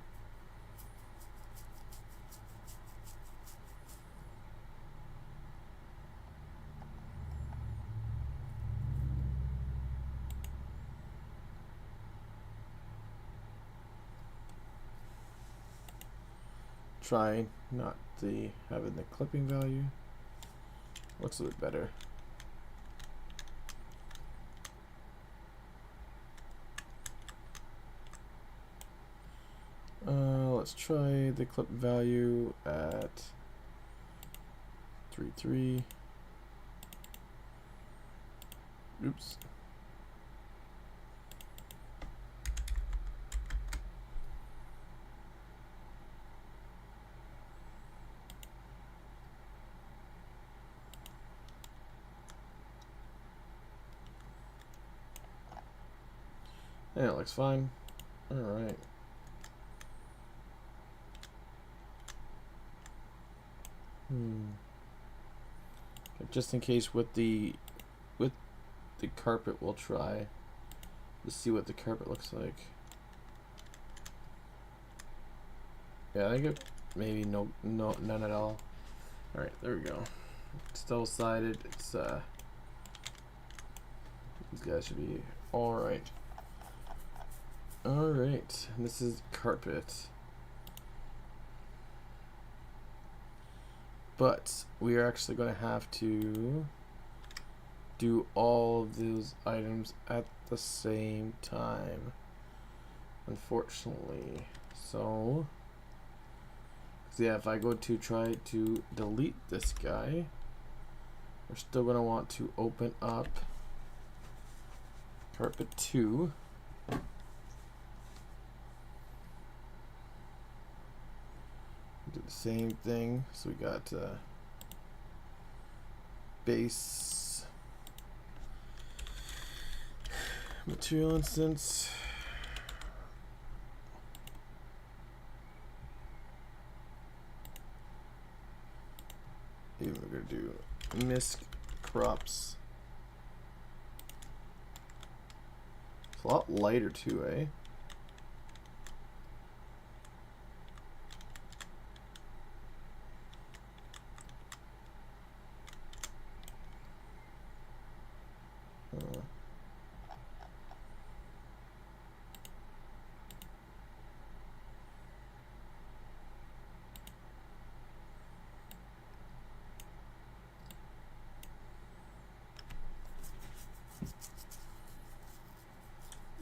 Try not having the clipping value. Looks a bit better. Let's try the clip value at 3.3. Oops. Yeah, it looks fine. All right. Just in case with the carpet, we'll try to see what the carpet looks like. Yeah, I think it maybe none at all. All right, there we go. It's double-sided. It's these guys should be all right. All right, this is carpet. But we are actually going to have to do all of those items at the same time, unfortunately. So, yeah, if I go to try to delete this guy, we're still going to want to open up carpet 2. Do the same thing. So we got base material instance. Even we're gonna do misc crops. It's a lot lighter too, eh?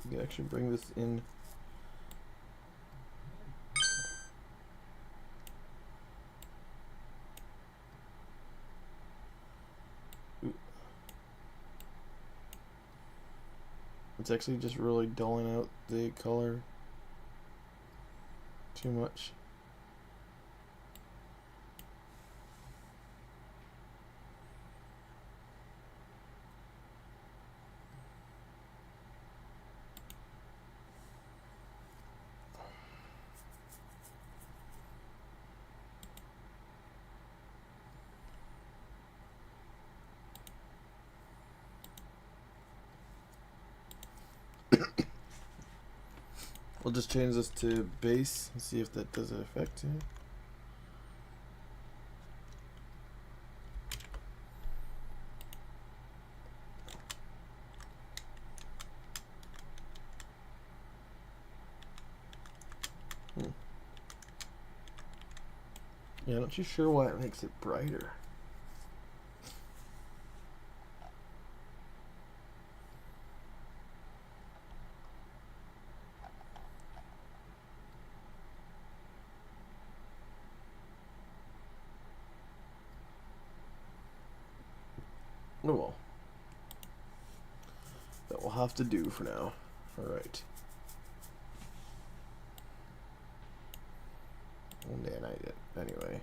You can actually bring this in. It's actually just really dulling out the color too much. We'll just change this to base and see if that does an effect here. Yeah, not too sure why it makes it brighter. Oh well. That will have to do for now. Alright. One day I did. Anyway.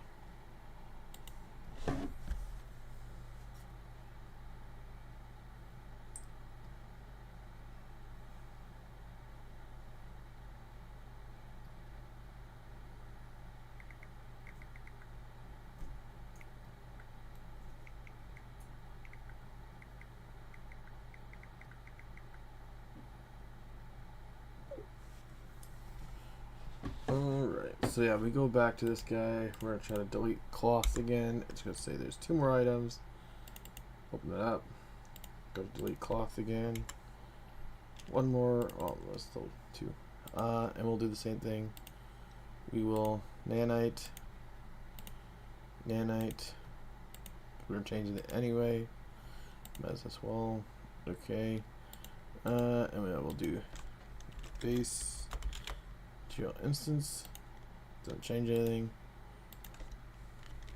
So yeah, we go back to this guy. We're gonna try to delete cloth again. It's gonna say there's 2 more items. Open it up. Go to delete cloth again. 1 more. Oh, that's still 2. And we'll do the same thing. We will nanite. We're gonna change it anyway. Might as well. Okay. And we will do base geo instance. Doesn't change anything.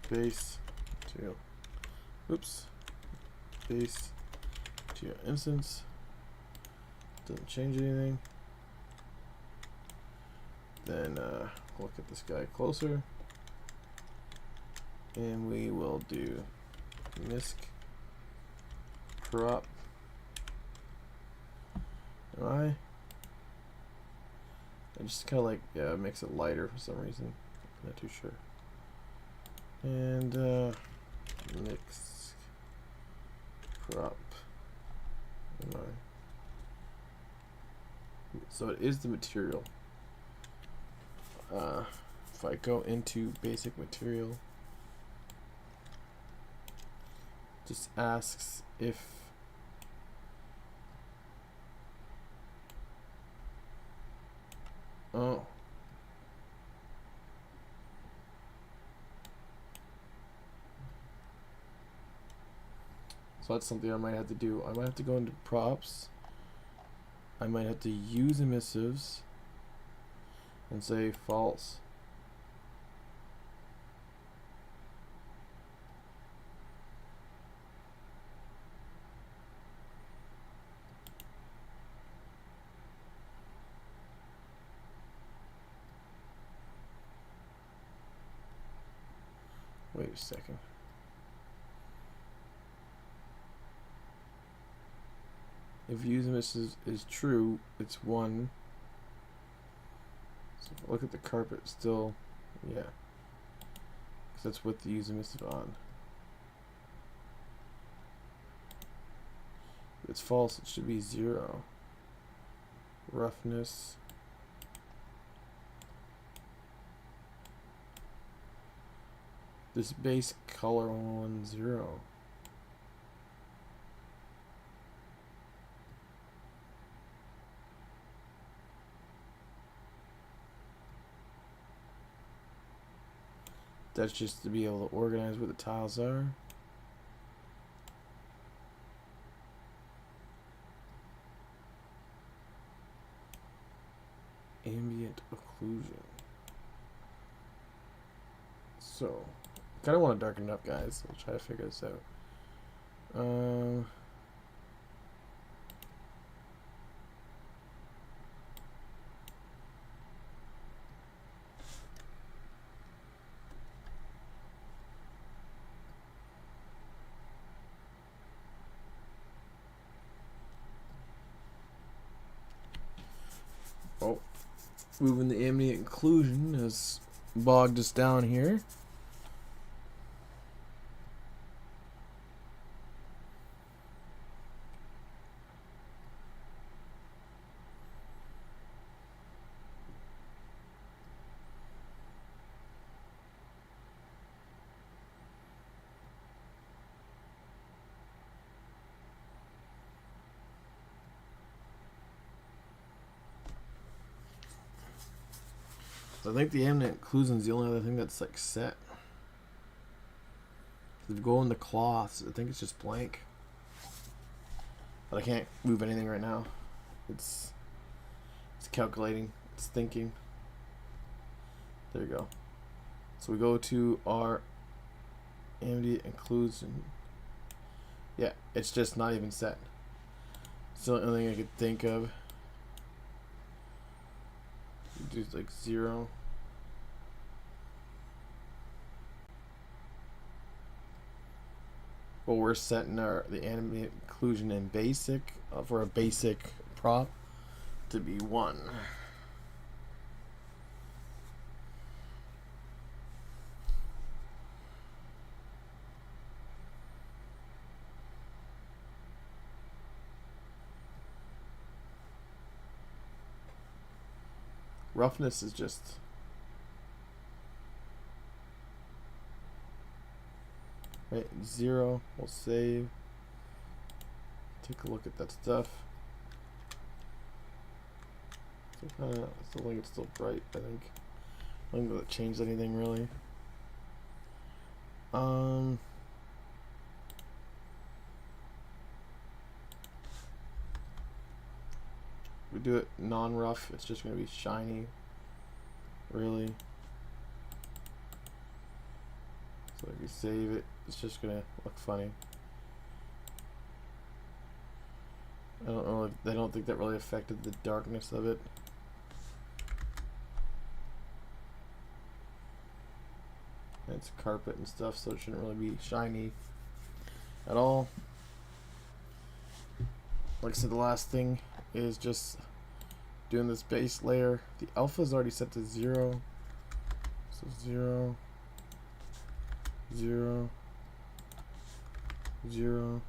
Base geo. Oops. Base geo instance. Doesn't change anything. Then look at this guy closer. And we will do misc prop. I just kind of like, yeah, it makes it lighter for some reason. Not too sure. And mix prop. So it is the material. If I go into basic material, just asks if so that's something I might have to do. I might have to go into props. I might have to use emissives and say false. Wait a second. If use emissives is true, it's 1. So if I look at the carpet, still, yeah, because that's with the use emissive on. If it's false, it should be 0. Roughness. This base color 110. That's just to be able to organize where the tiles are. Ambient occlusion. So, kind of want to darken it up, guys. We'll try to figure this out. Oh, moving the ambient occlusion has bogged us down here. I think the ambient occlusion is the only other thing that's like set. If you go in the cloths, I think it's just blank. But I can't move anything right now. It's calculating. It's thinking. There you go. So we go to our ambient occlusion. Yeah, it's just not even set. It's the only thing I could think of. Do like 0. Well, we're setting the ambient occlusion in basic for a basic prop to be 1. Roughness is just Right, 0. We'll save. Take a look at that stuff. Still think it's still bright, I think. I don't think that changed anything really. We do it non-rough, it's just gonna be shiny. Really. So if you save it, it's just gonna look funny. I don't know. I don't think that really affected the darkness of it. And it's carpet and stuff, so it shouldn't really be shiny at all. Like I said, the last thing is just doing this base layer. The alpha is already set to 0. So 0, 0, 0.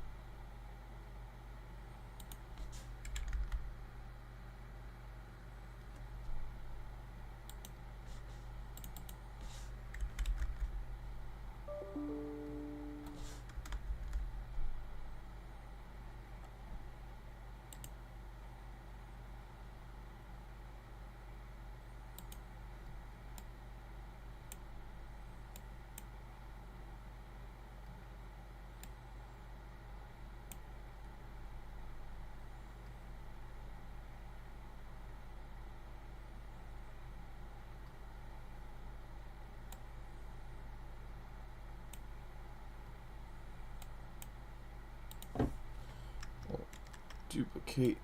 Duplicate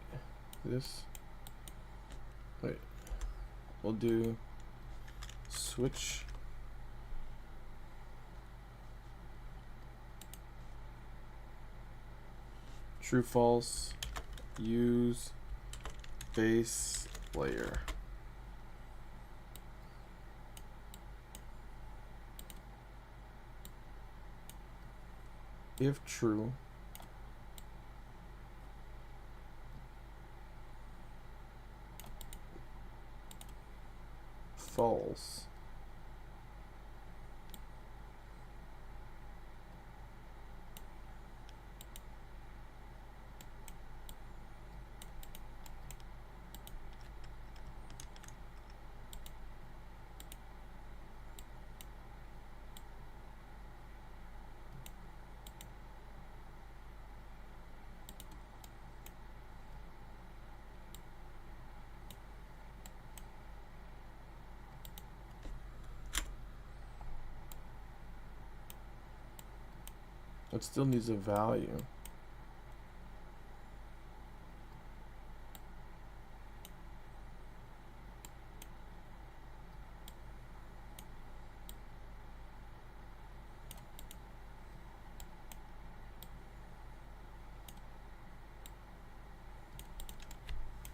this. Wait, we'll do switch true false, use base layer. If true, false, it still needs a value.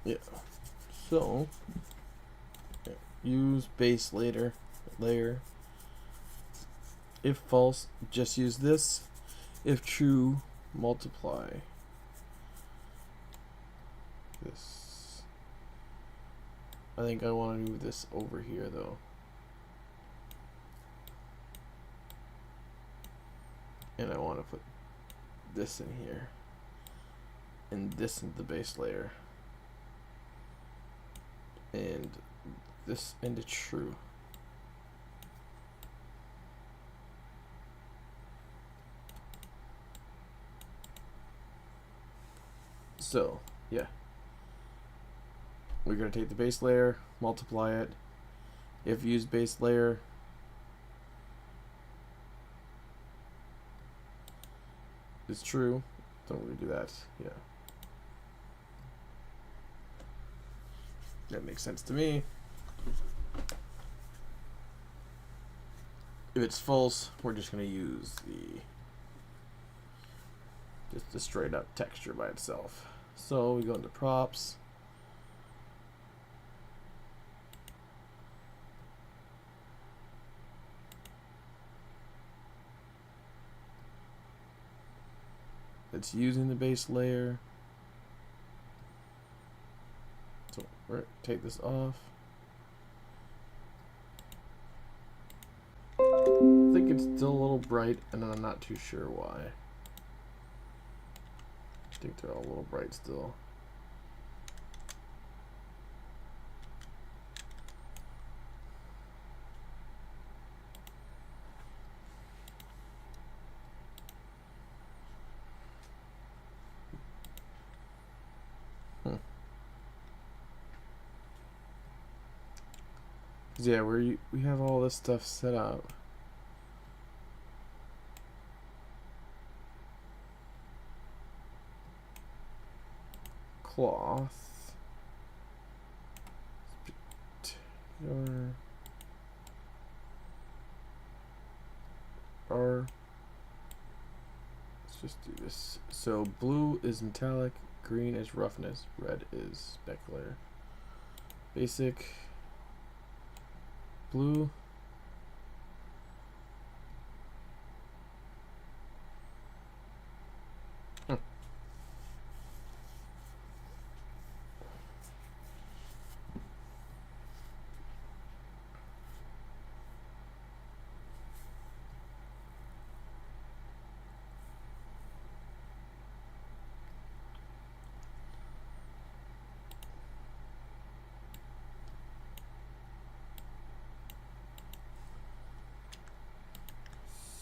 Yeah. So use base layer. If false, just use this. If true, multiply this. I think I want to move this over here though. And I want to put this in here. And this into the base layer. And this into true. So, yeah. We're going to take the base layer, multiply it. If use base layer, is true. Don't really do that. Yeah. That makes sense to me. If it's false, we're just going to use just the straight up texture by itself. So we go into props. It's using the base layer. So we're take this off. I think Mine's still a little bright, and I'm not too sure why. I think they're all a little bright still. Yeah, we have all this stuff set up. Cloth. Particular. Let's just do this. So blue is metallic, green is roughness, red is specular. Basic. Blue.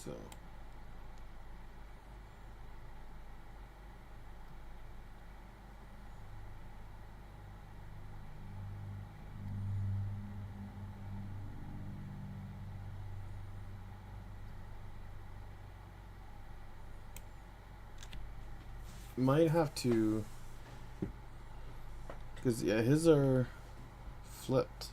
So might have to, because yeah, his are flipped.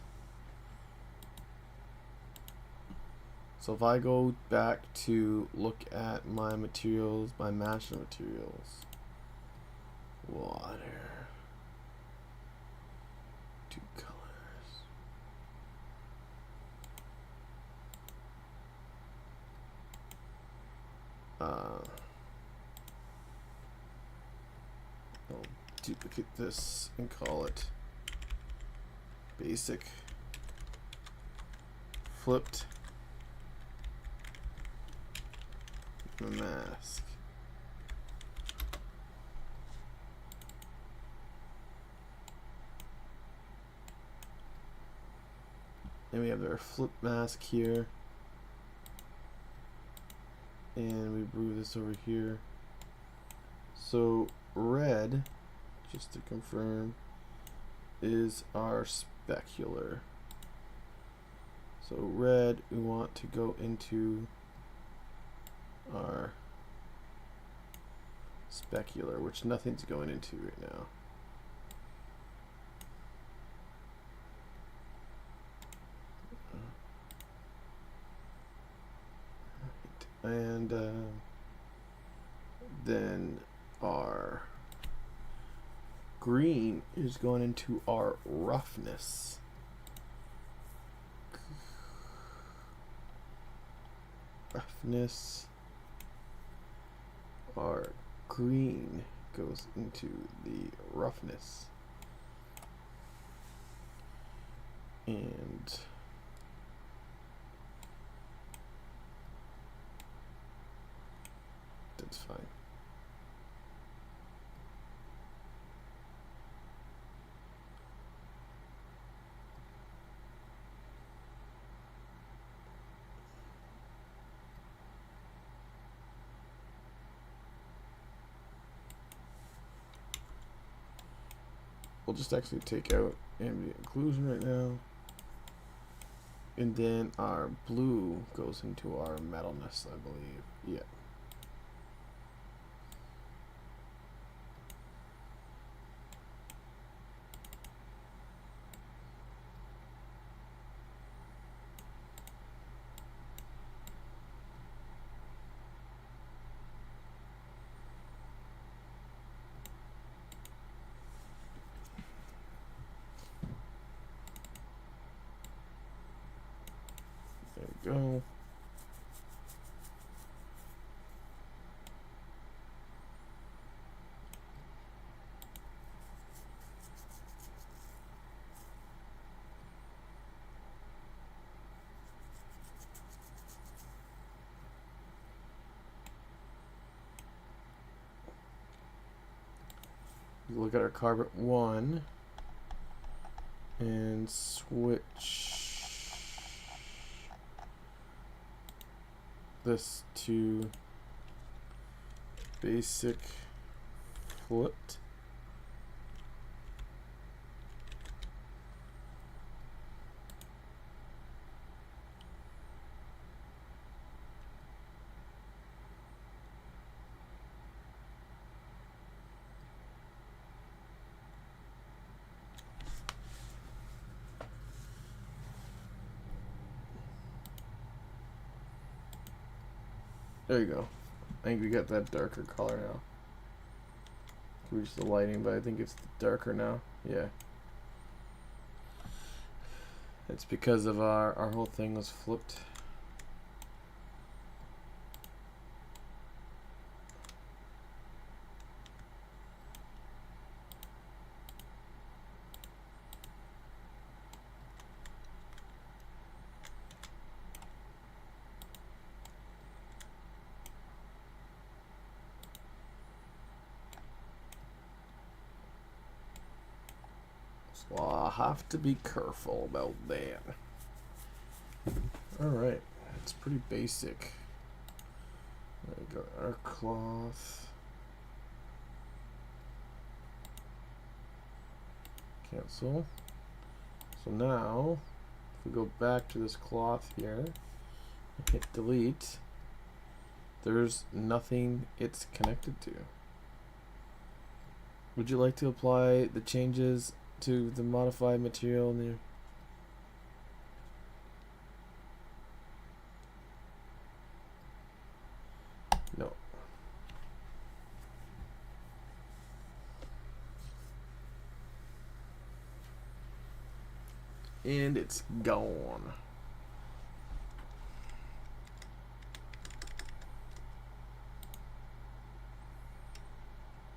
So if I go back to look at my materials, my master materials, water, 2 colors, I'll duplicate this and call it basic flipped mask. And we have our flip mask here, and we brew this over here. So red, just to confirm, is our specular. So red, we want to go into our specular, which nothing's going into right now. And then our green is going into our roughness. Roughness. Our green goes into the roughness. And that's fine. We'll just actually take out ambient occlusion right now. And then our blue goes into our metalness, I believe. Yeah. There we go. we look at our carpet 1 and switch this to basic flipped. There you go. I think we got that darker color now. Reach the lighting, but I think it's darker now. Yeah. It's because of our whole thing was flipped. So I'll have to be careful about that. Alright, it's pretty basic. There we go, our cloth. Cancel. So now, if we go back to this cloth here, and hit delete, there's nothing it's connected to. Would you like to apply the changes to the modified material in there? No. And it's gone.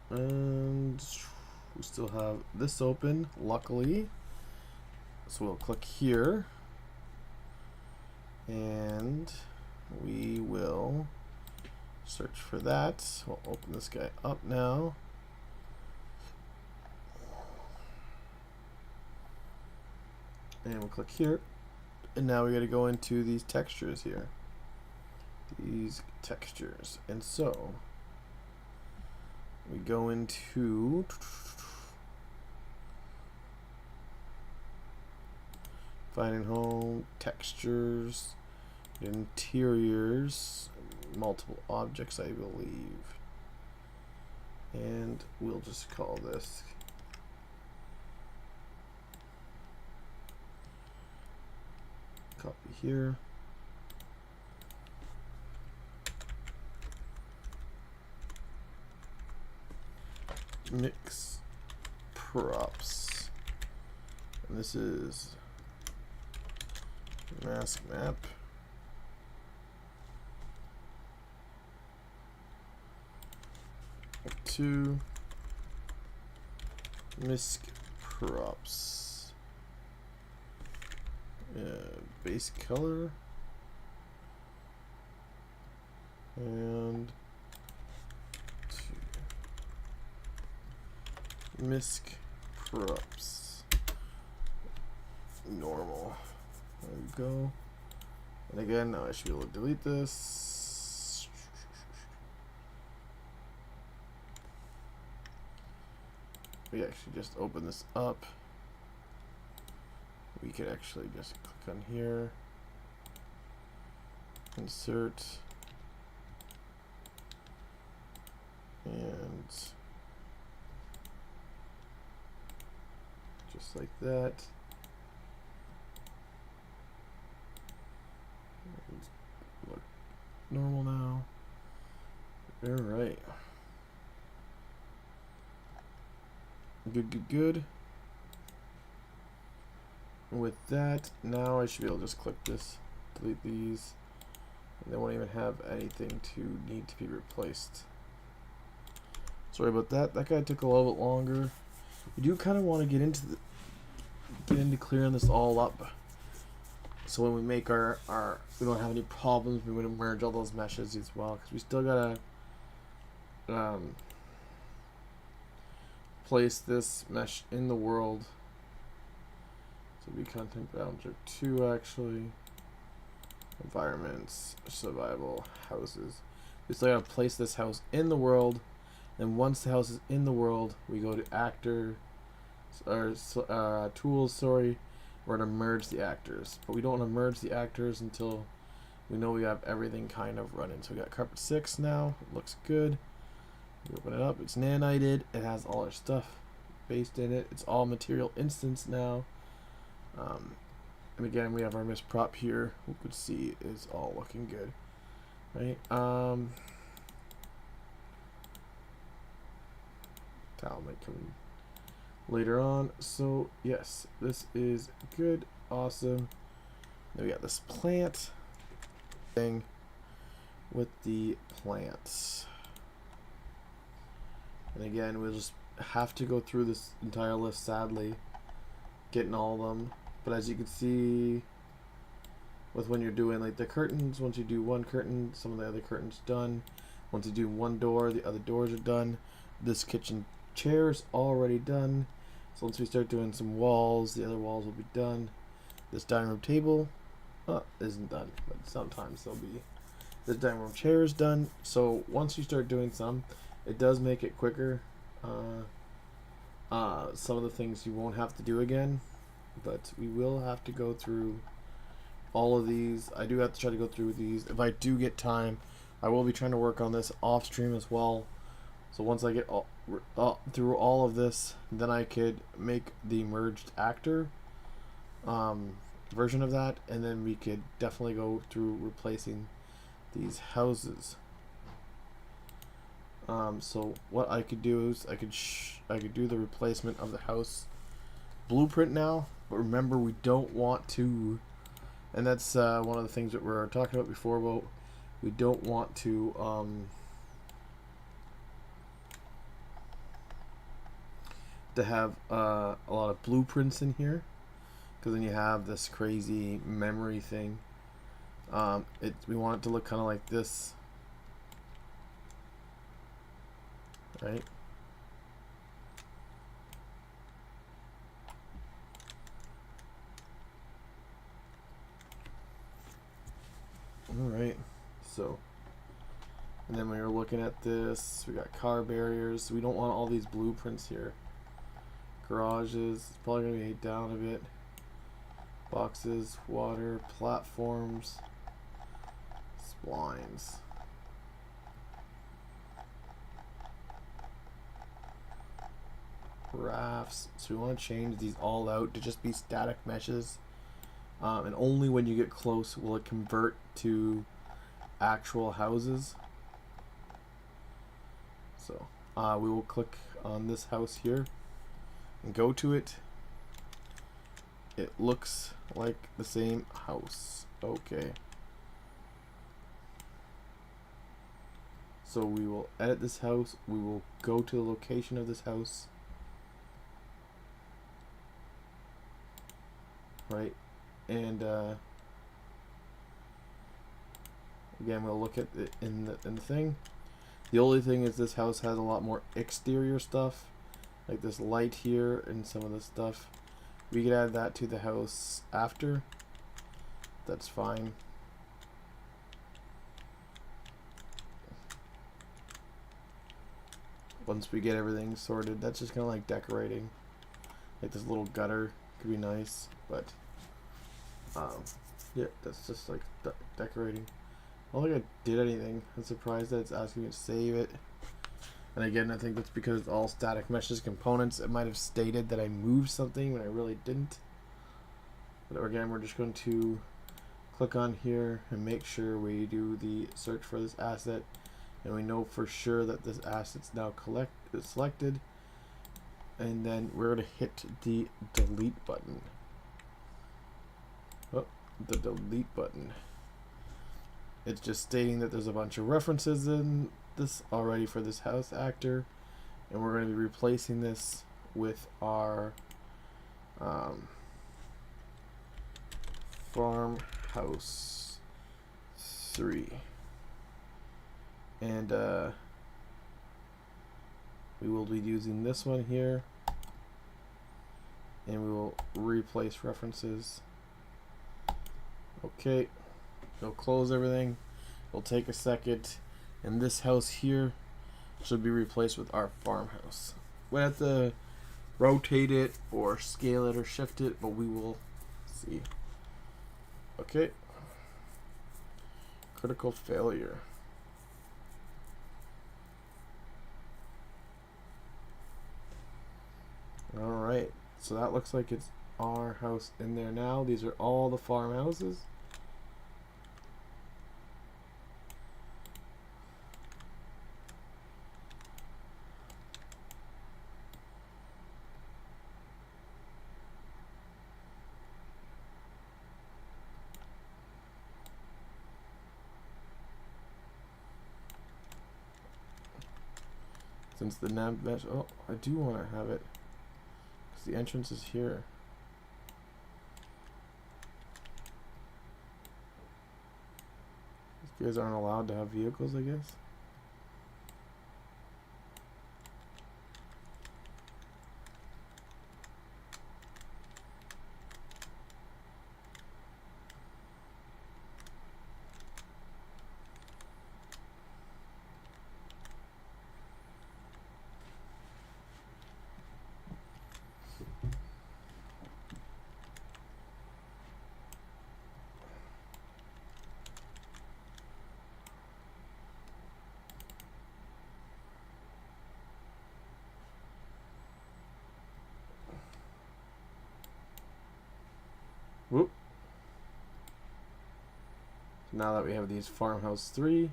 And we still have this open, luckily. So we'll click here. And we will search for that. We'll open this guy up now. And we'll click here. And now we got to go into these textures here. These textures. And so we go into finding home, textures, interiors, multiple objects, I believe. And we'll just call this copy here. Mix props. And this is mask map. To misc props. Base color. And misc props normal. There we go. And again, now I should be able to delete this. We actually just open this up. We could actually just click on here, insert, and just like that. Look normal now. All right. Good. With that, now I should be able to just click this, delete these, and they won't even have anything to need to be replaced. Sorry about that. That guy took a little bit longer. We do kind of want to get into clearing this all up, so when we make our we don't have any problems. We want to merge all those meshes as well, because we still gotta place this mesh in the world. So be content boundary 2 actually. Environments, survival, houses. We still gotta place this house in the world. And once the house is in the world, we go to actor or tools. Sorry, we're gonna merge the actors, but we don't want to merge the actors until we know we have everything kind of running. So we got carpet 6 now. It looks good. We open it up. It's nanited. It has all our stuff based in it. It's all material instance now. And again, we have our mist prop here. We could see is all looking good, right? Tile might come later on. So yes, this is good, awesome. Then we got this plant thing with the plants, and again, we'll just have to go through this entire list, sadly, getting all of them. But as you can see, with when you're doing like the curtains, once you do one curtain, some of the other curtains done. Once you do one door, the other doors are done. This kitchen chair is already done. So once we start doing some walls, the other walls will be done. This dining room table isn't done, but sometimes they'll be. This dining room chair is done. So once you start doing some, it does make it quicker. Some of the things you won't have to do again, but we will have to go through all of these. I do have to try to go through these. If I do get time, I will be trying to work on this off stream as well. So once I get through all of this, then I could make the merged actor version of that, and then we could definitely go through replacing these houses. So what I could do is I could do the replacement of the house blueprint now, but remember we don't want to, and that's one of the things that we were talking about before. About we don't want to have a lot of blueprints in here, because then you have this crazy memory thing. We want it to look kind of like this, right? Alright, so, and then when you're looking at this, we got car barriers. We don't want all these blueprints here. Garages, it's probably going to be down a bit. Boxes, water, platforms, splines. Rafts. So we want to change these all out to just be static meshes. And only when you get close will it convert to actual houses. So we will click on this house here and go to it. It looks like the same house. Okay. So we will edit this house. We will go to the location of this house. Right. And again, we'll look at it in the thing. The only thing is this house has a lot more exterior stuff, like this light here and some of the stuff. We could add that to the house after. That's fine. Once we get everything sorted, that's just kind of like decorating. Like this little gutter could be nice, but yeah, that's just like decorating. I don't think I did anything. I'm surprised that it's asking me to save it. And again, I think that's because it's all static meshes components. It might have stated that I moved something when I really didn't. But again, we're just going to click on here and make sure we do the search for this asset, and we know for sure that this asset's now selected. And then we're going to hit the delete button. Oh, the delete button. It's just stating that there's a bunch of references in this already for this house actor, and we're going to be replacing this with our farmhouse 3. And we will be using this one here, and we will replace references. Okay, we'll close everything. It'll take a second, and this house here should be replaced with our farmhouse. We have to rotate it or scale it or shift it, but we will see. Okay, critical failure. Alright, so that looks like it's our house in there now. These are all the farmhouses. Since the nav mesh, oh, I do want to have it, because the entrance is here. These guys aren't allowed to have vehicles, I guess. Whoop. So now that we have these farmhouse 3,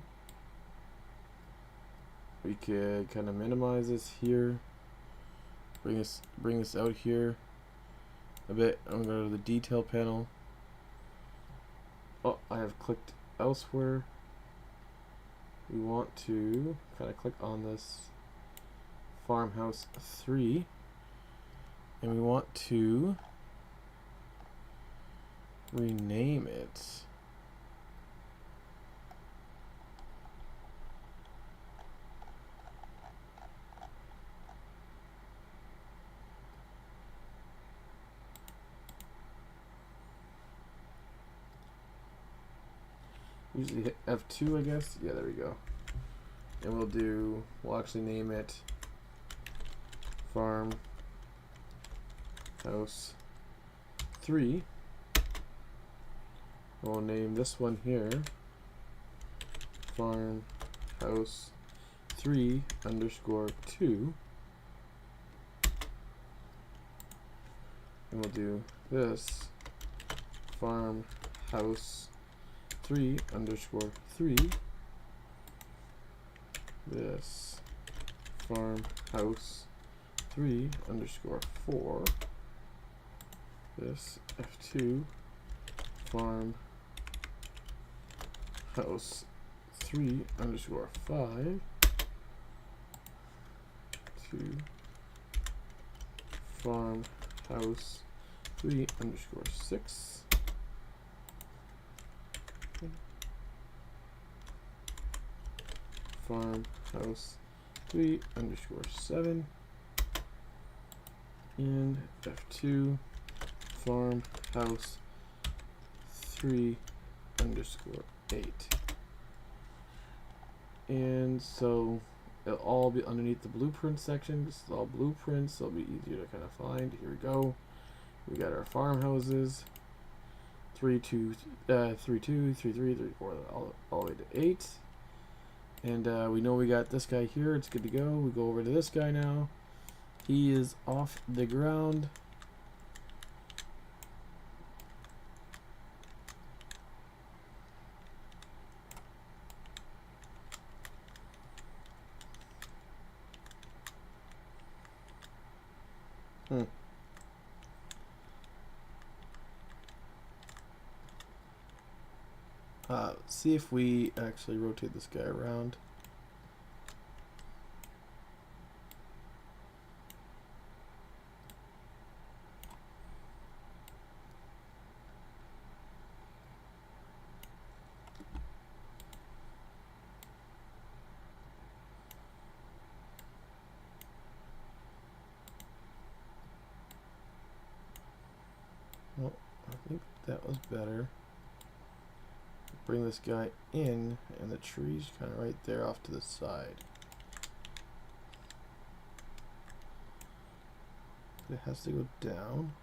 we could kind of minimize this here. Bring this out here a bit. I'm gonna go to the detail panel. Oh, I have clicked elsewhere. We want to kind of click on this farmhouse 3, and we want to rename it. Usually hit F2, I guess. Yeah, there we go. And we'll actually name it Farm House 3. We'll name this one here Farm House 3 _ 2. And we'll do this Farm House 3 _ 3. This Farm House 3 _ 4. This F2 Farm House 3 _ 5. 2 Farm House 3 _ 6. Farm House 3 _ 7. And F2 Farm House 3 _ 8. And so it'll all be underneath the blueprint section. This is all blueprints, so it'll be easier to kind of find. Here we go. We got our farmhouses 3, 2, 3, 2, 3, 3, 3, 4, all the way to 8. And we know we got this guy here. It's good to go. We go over to this guy now. He is off the ground. Let's see if we actually rotate this guy around. I think that was better. Bring this guy in, and the tree's kind of right there off to the side. It has to go down.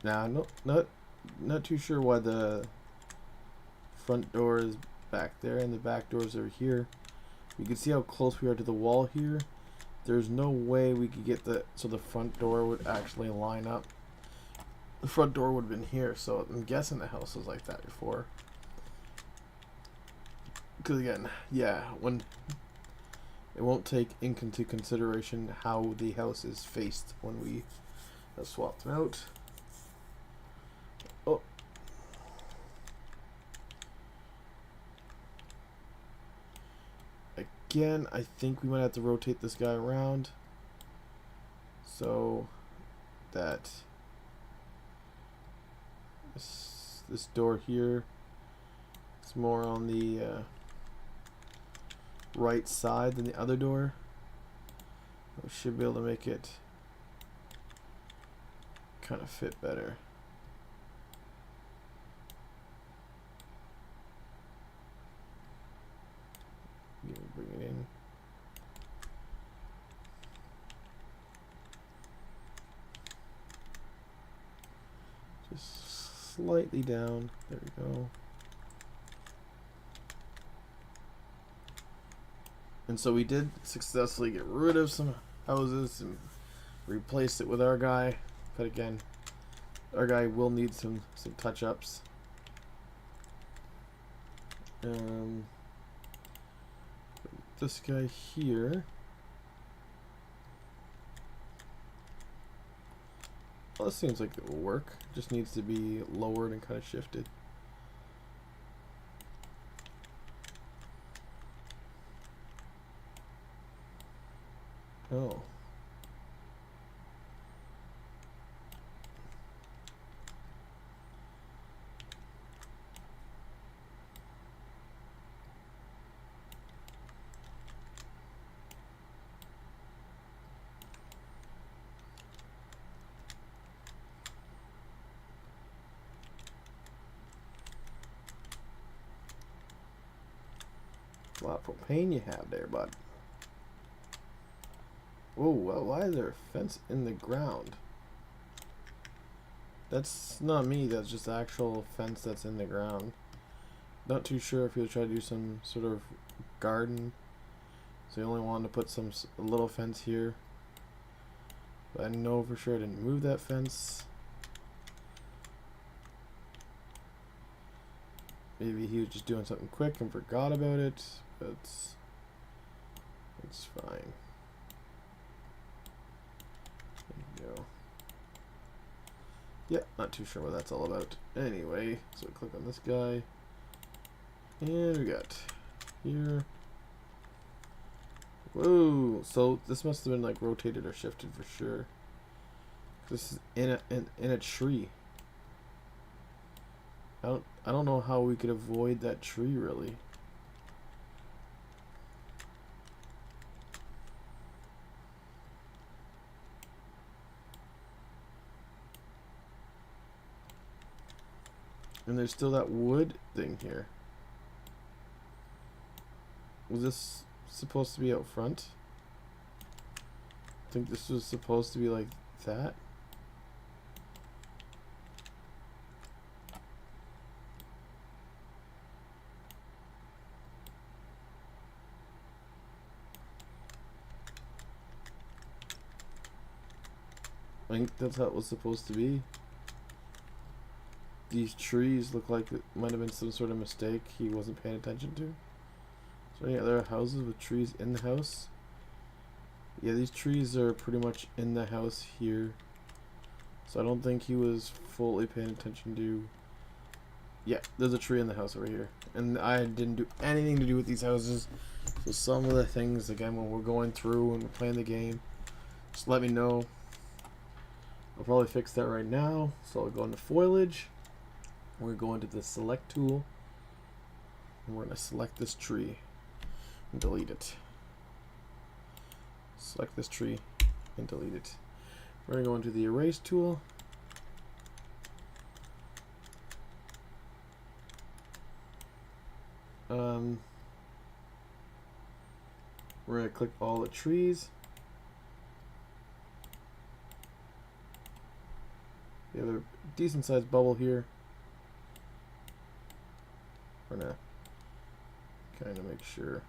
Now, not too sure why the front door is back there and the back doors are here. You can see how close we are to the wall here. There's no way we could get so the front door would actually line up. The front door would have been here, so I'm guessing the house was like that before. Because again, yeah, when it won't take into consideration how the house is faced when we swap them out. Oh. Again, I think we might have to rotate this guy around so that this door here is more on the right side than the other door. We should be able to make it kind of fit better. Bring it in. Just slightly down. There we go. And so we did successfully get rid of some houses and replace it with our guy. But again, our guy will need some touch-ups. This guy here. Well, this seems like it will work. Just needs to be lowered and kind of shifted. Oh. A lot of propane you have there, bud. Whoa, why is there a fence in the ground? That's not me, that's just the actual fence that's in the ground. Not too sure if he'll try to do some sort of garden. So he only wanted to put a little fence here. But I know for sure I didn't move that fence. Maybe he was just doing something quick and forgot about it, but it's fine. There you go. Yeah, not too sure what that's all about. Anyway, so we click on this guy. And we got here. Whoa! So this must have been like rotated or shifted for sure. This is in a tree. I don't know how we could avoid that tree really. And there's still that wood thing here. Was this supposed to be out front? I think this was supposed to be like that. I think that's how it was supposed to be. These trees look like it might have been some sort of mistake he wasn't paying attention to. So any other houses with trees in the house? Yeah, these trees are pretty much in the house here. So I don't think he was fully paying attention to Yeah, there's a tree in the house over here. And I didn't do anything to do with these houses. So some of the things, again, when we're going through and we're playing the game, just let me know. I'll probably fix that right now. So I'll go into foliage. We're going to the select tool. And we're going to select this tree and delete it. Select this tree and delete it. We're going to go into the erase tool. We're going to click all the trees. We have a decent sized bubble here. We're going to kind of make sure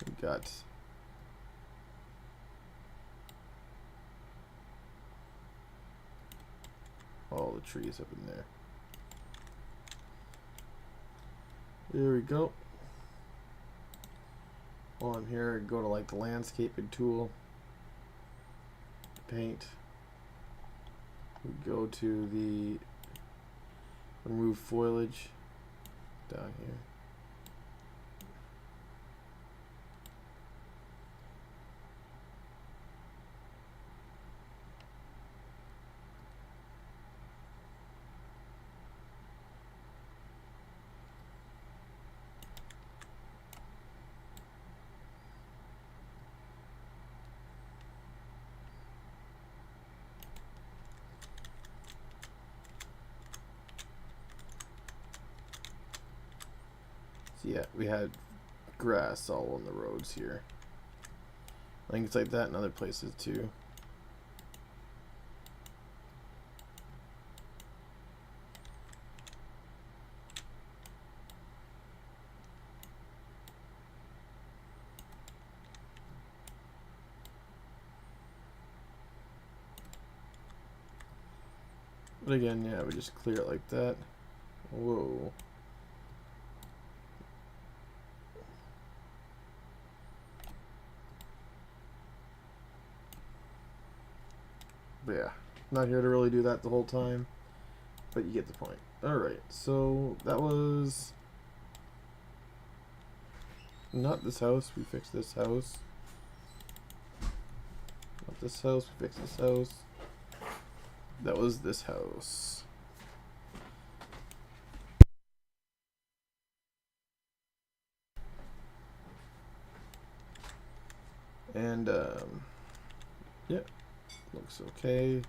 we got all the trees up in there. There we go. While I'm here, go to like the landscaping tool, paint. We go to the remove foliage down here. So yeah, we had grass all on the roads here. I think it's like that in other places too. But again, yeah, we just clear it like that. Whoa. But yeah, not here to really do that the whole time, but you get the point. Alright, so that was not this house. We fixed this house. Not this house. We fixed this house. That was this house. And yeah, looks okay.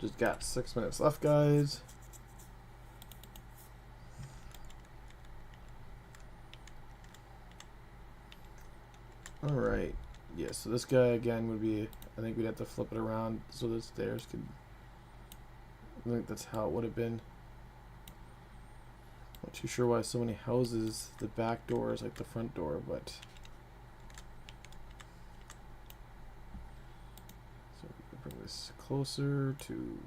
Just got 6 minutes left, guys. Alright. Yeah, so this guy again would be, I think we'd have to flip it around so the stairs could, I think that's how it would have been. Not too sure why so many houses, the back door is like the front door, but. So we can bring this closer to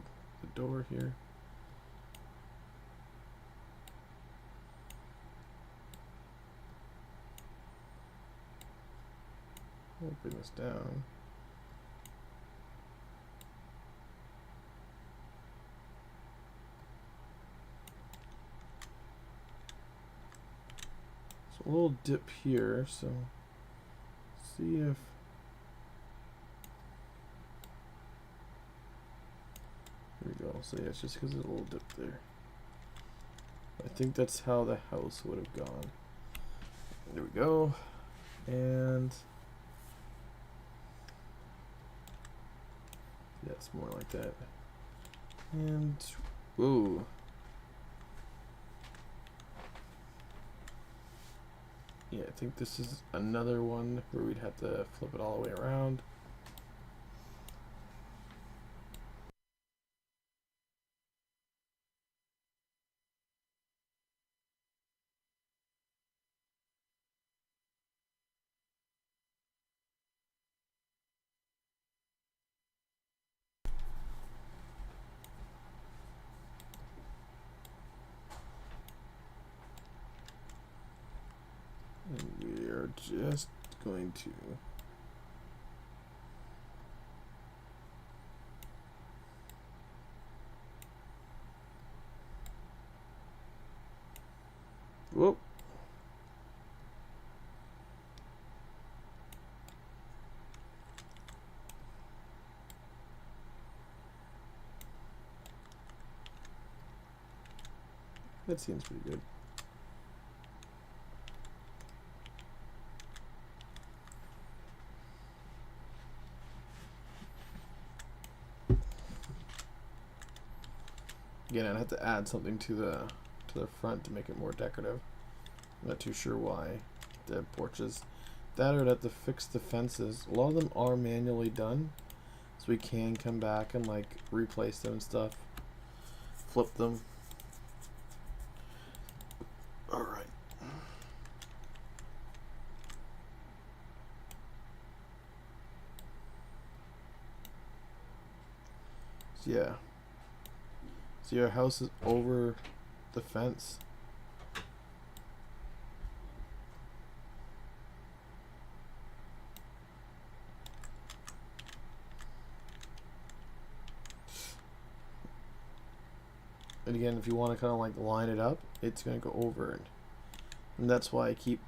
the door here. We'll bring this down. So a little dip here, so see if here we go. So yeah, it's just because there's a little dip there. I think that's how the house would have gone. There we go. And yeah, it's more like that. And whoa. Yeah, I think this is another one where we'd have to flip it all the way around. And we are just going to Whoop. That seems pretty good. Again, I'd have to add something to the front to make it more decorative. I'm not too sure why the porches. That, or I'd have to fix the fences. A lot of them are manually done, so we can come back and like replace them and stuff, flip them. All right. So yeah. So your house is over the fence. And again, if you want to kind of like line it up, it's going to go over it. And that's why I keep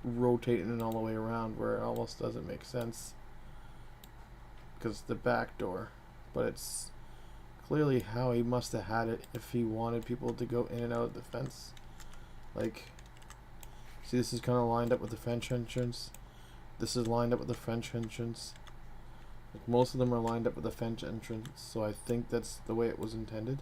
rotating it all the way around, where it almost doesn't make sense. Because it's the back door. But it's clearly how he must have had it if he wanted people to go in and out of the fence. Like, see, this is kind of lined up with the fence entrance. This is lined up with the French entrance. Like, most of them are lined up with the French entrance, so I think that's the way it was intended.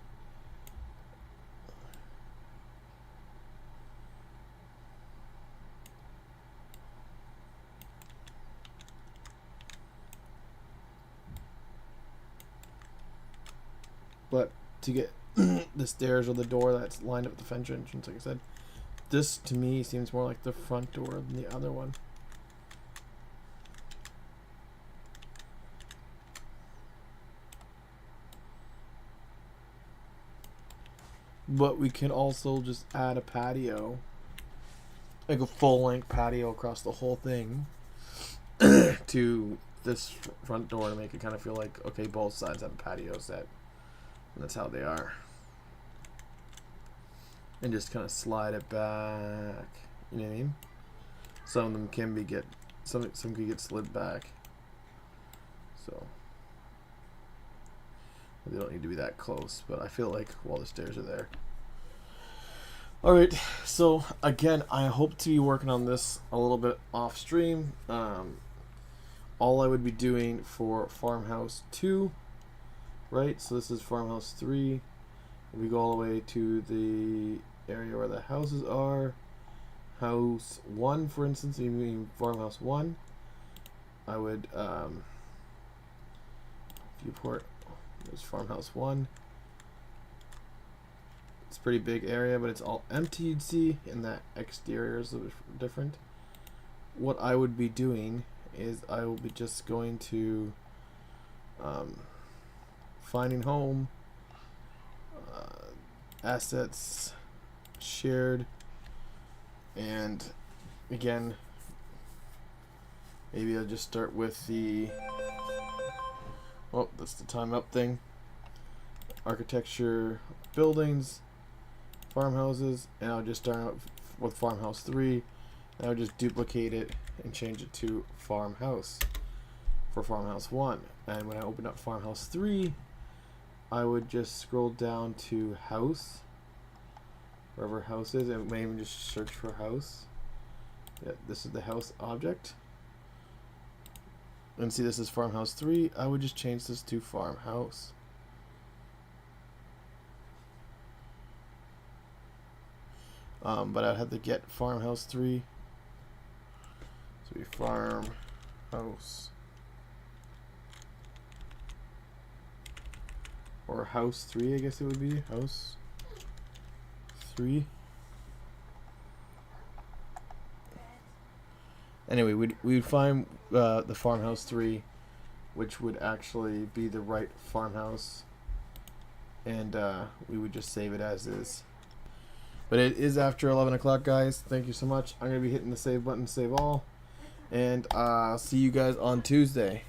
But to get the stairs or the door that's lined up with the French entrance, like I said, this to me seems more like the front door than the other one. But we can also just add a patio, like a full-length patio across the whole thing to this front door to make it kind of feel like, okay, both sides have a patio set. And that's how they are. And just kind of slide it back. You know what I mean? Some of them can be some can get slid back. So they don't need to be that close, but I feel like while the stairs are there. Alright, so again, I hope to be working on this a little bit off stream. All I would be doing for Farmhouse 2, right? So this is Farmhouse 3. We go all the way to the area where the houses are. House 1, for instance, you mean Farmhouse 1. I would viewport. There's Farmhouse 1. It's a pretty big area, but it's all empty, you'd see, and that exterior is a bit different. What I would be doing is I will be just going to finding home, assets, shared, and again, maybe I'll just start with the, oh, that's the time up thing, architecture, buildings, farmhouses, and I'll just start out with Farmhouse 3, and I'll just duplicate it and change it to Farmhouse for Farmhouse 1. And when I open up Farmhouse 3, I would just scroll down to house, wherever house is, and maybe just search for house. Yeah, this is the house object. And see, this is Farmhouse 3. I would just change this to Farmhouse. But I'd have to get Farmhouse 3. So we Farmhouse. Or House 3, I guess it would be. House 3. Anyway, we'd find the Farmhouse 3, which would actually be the right farmhouse. And we would just save it as is. But it is after 11 o'clock, guys. Thank you so much. I'm going to be hitting the save button, save all. And see you guys on Tuesday.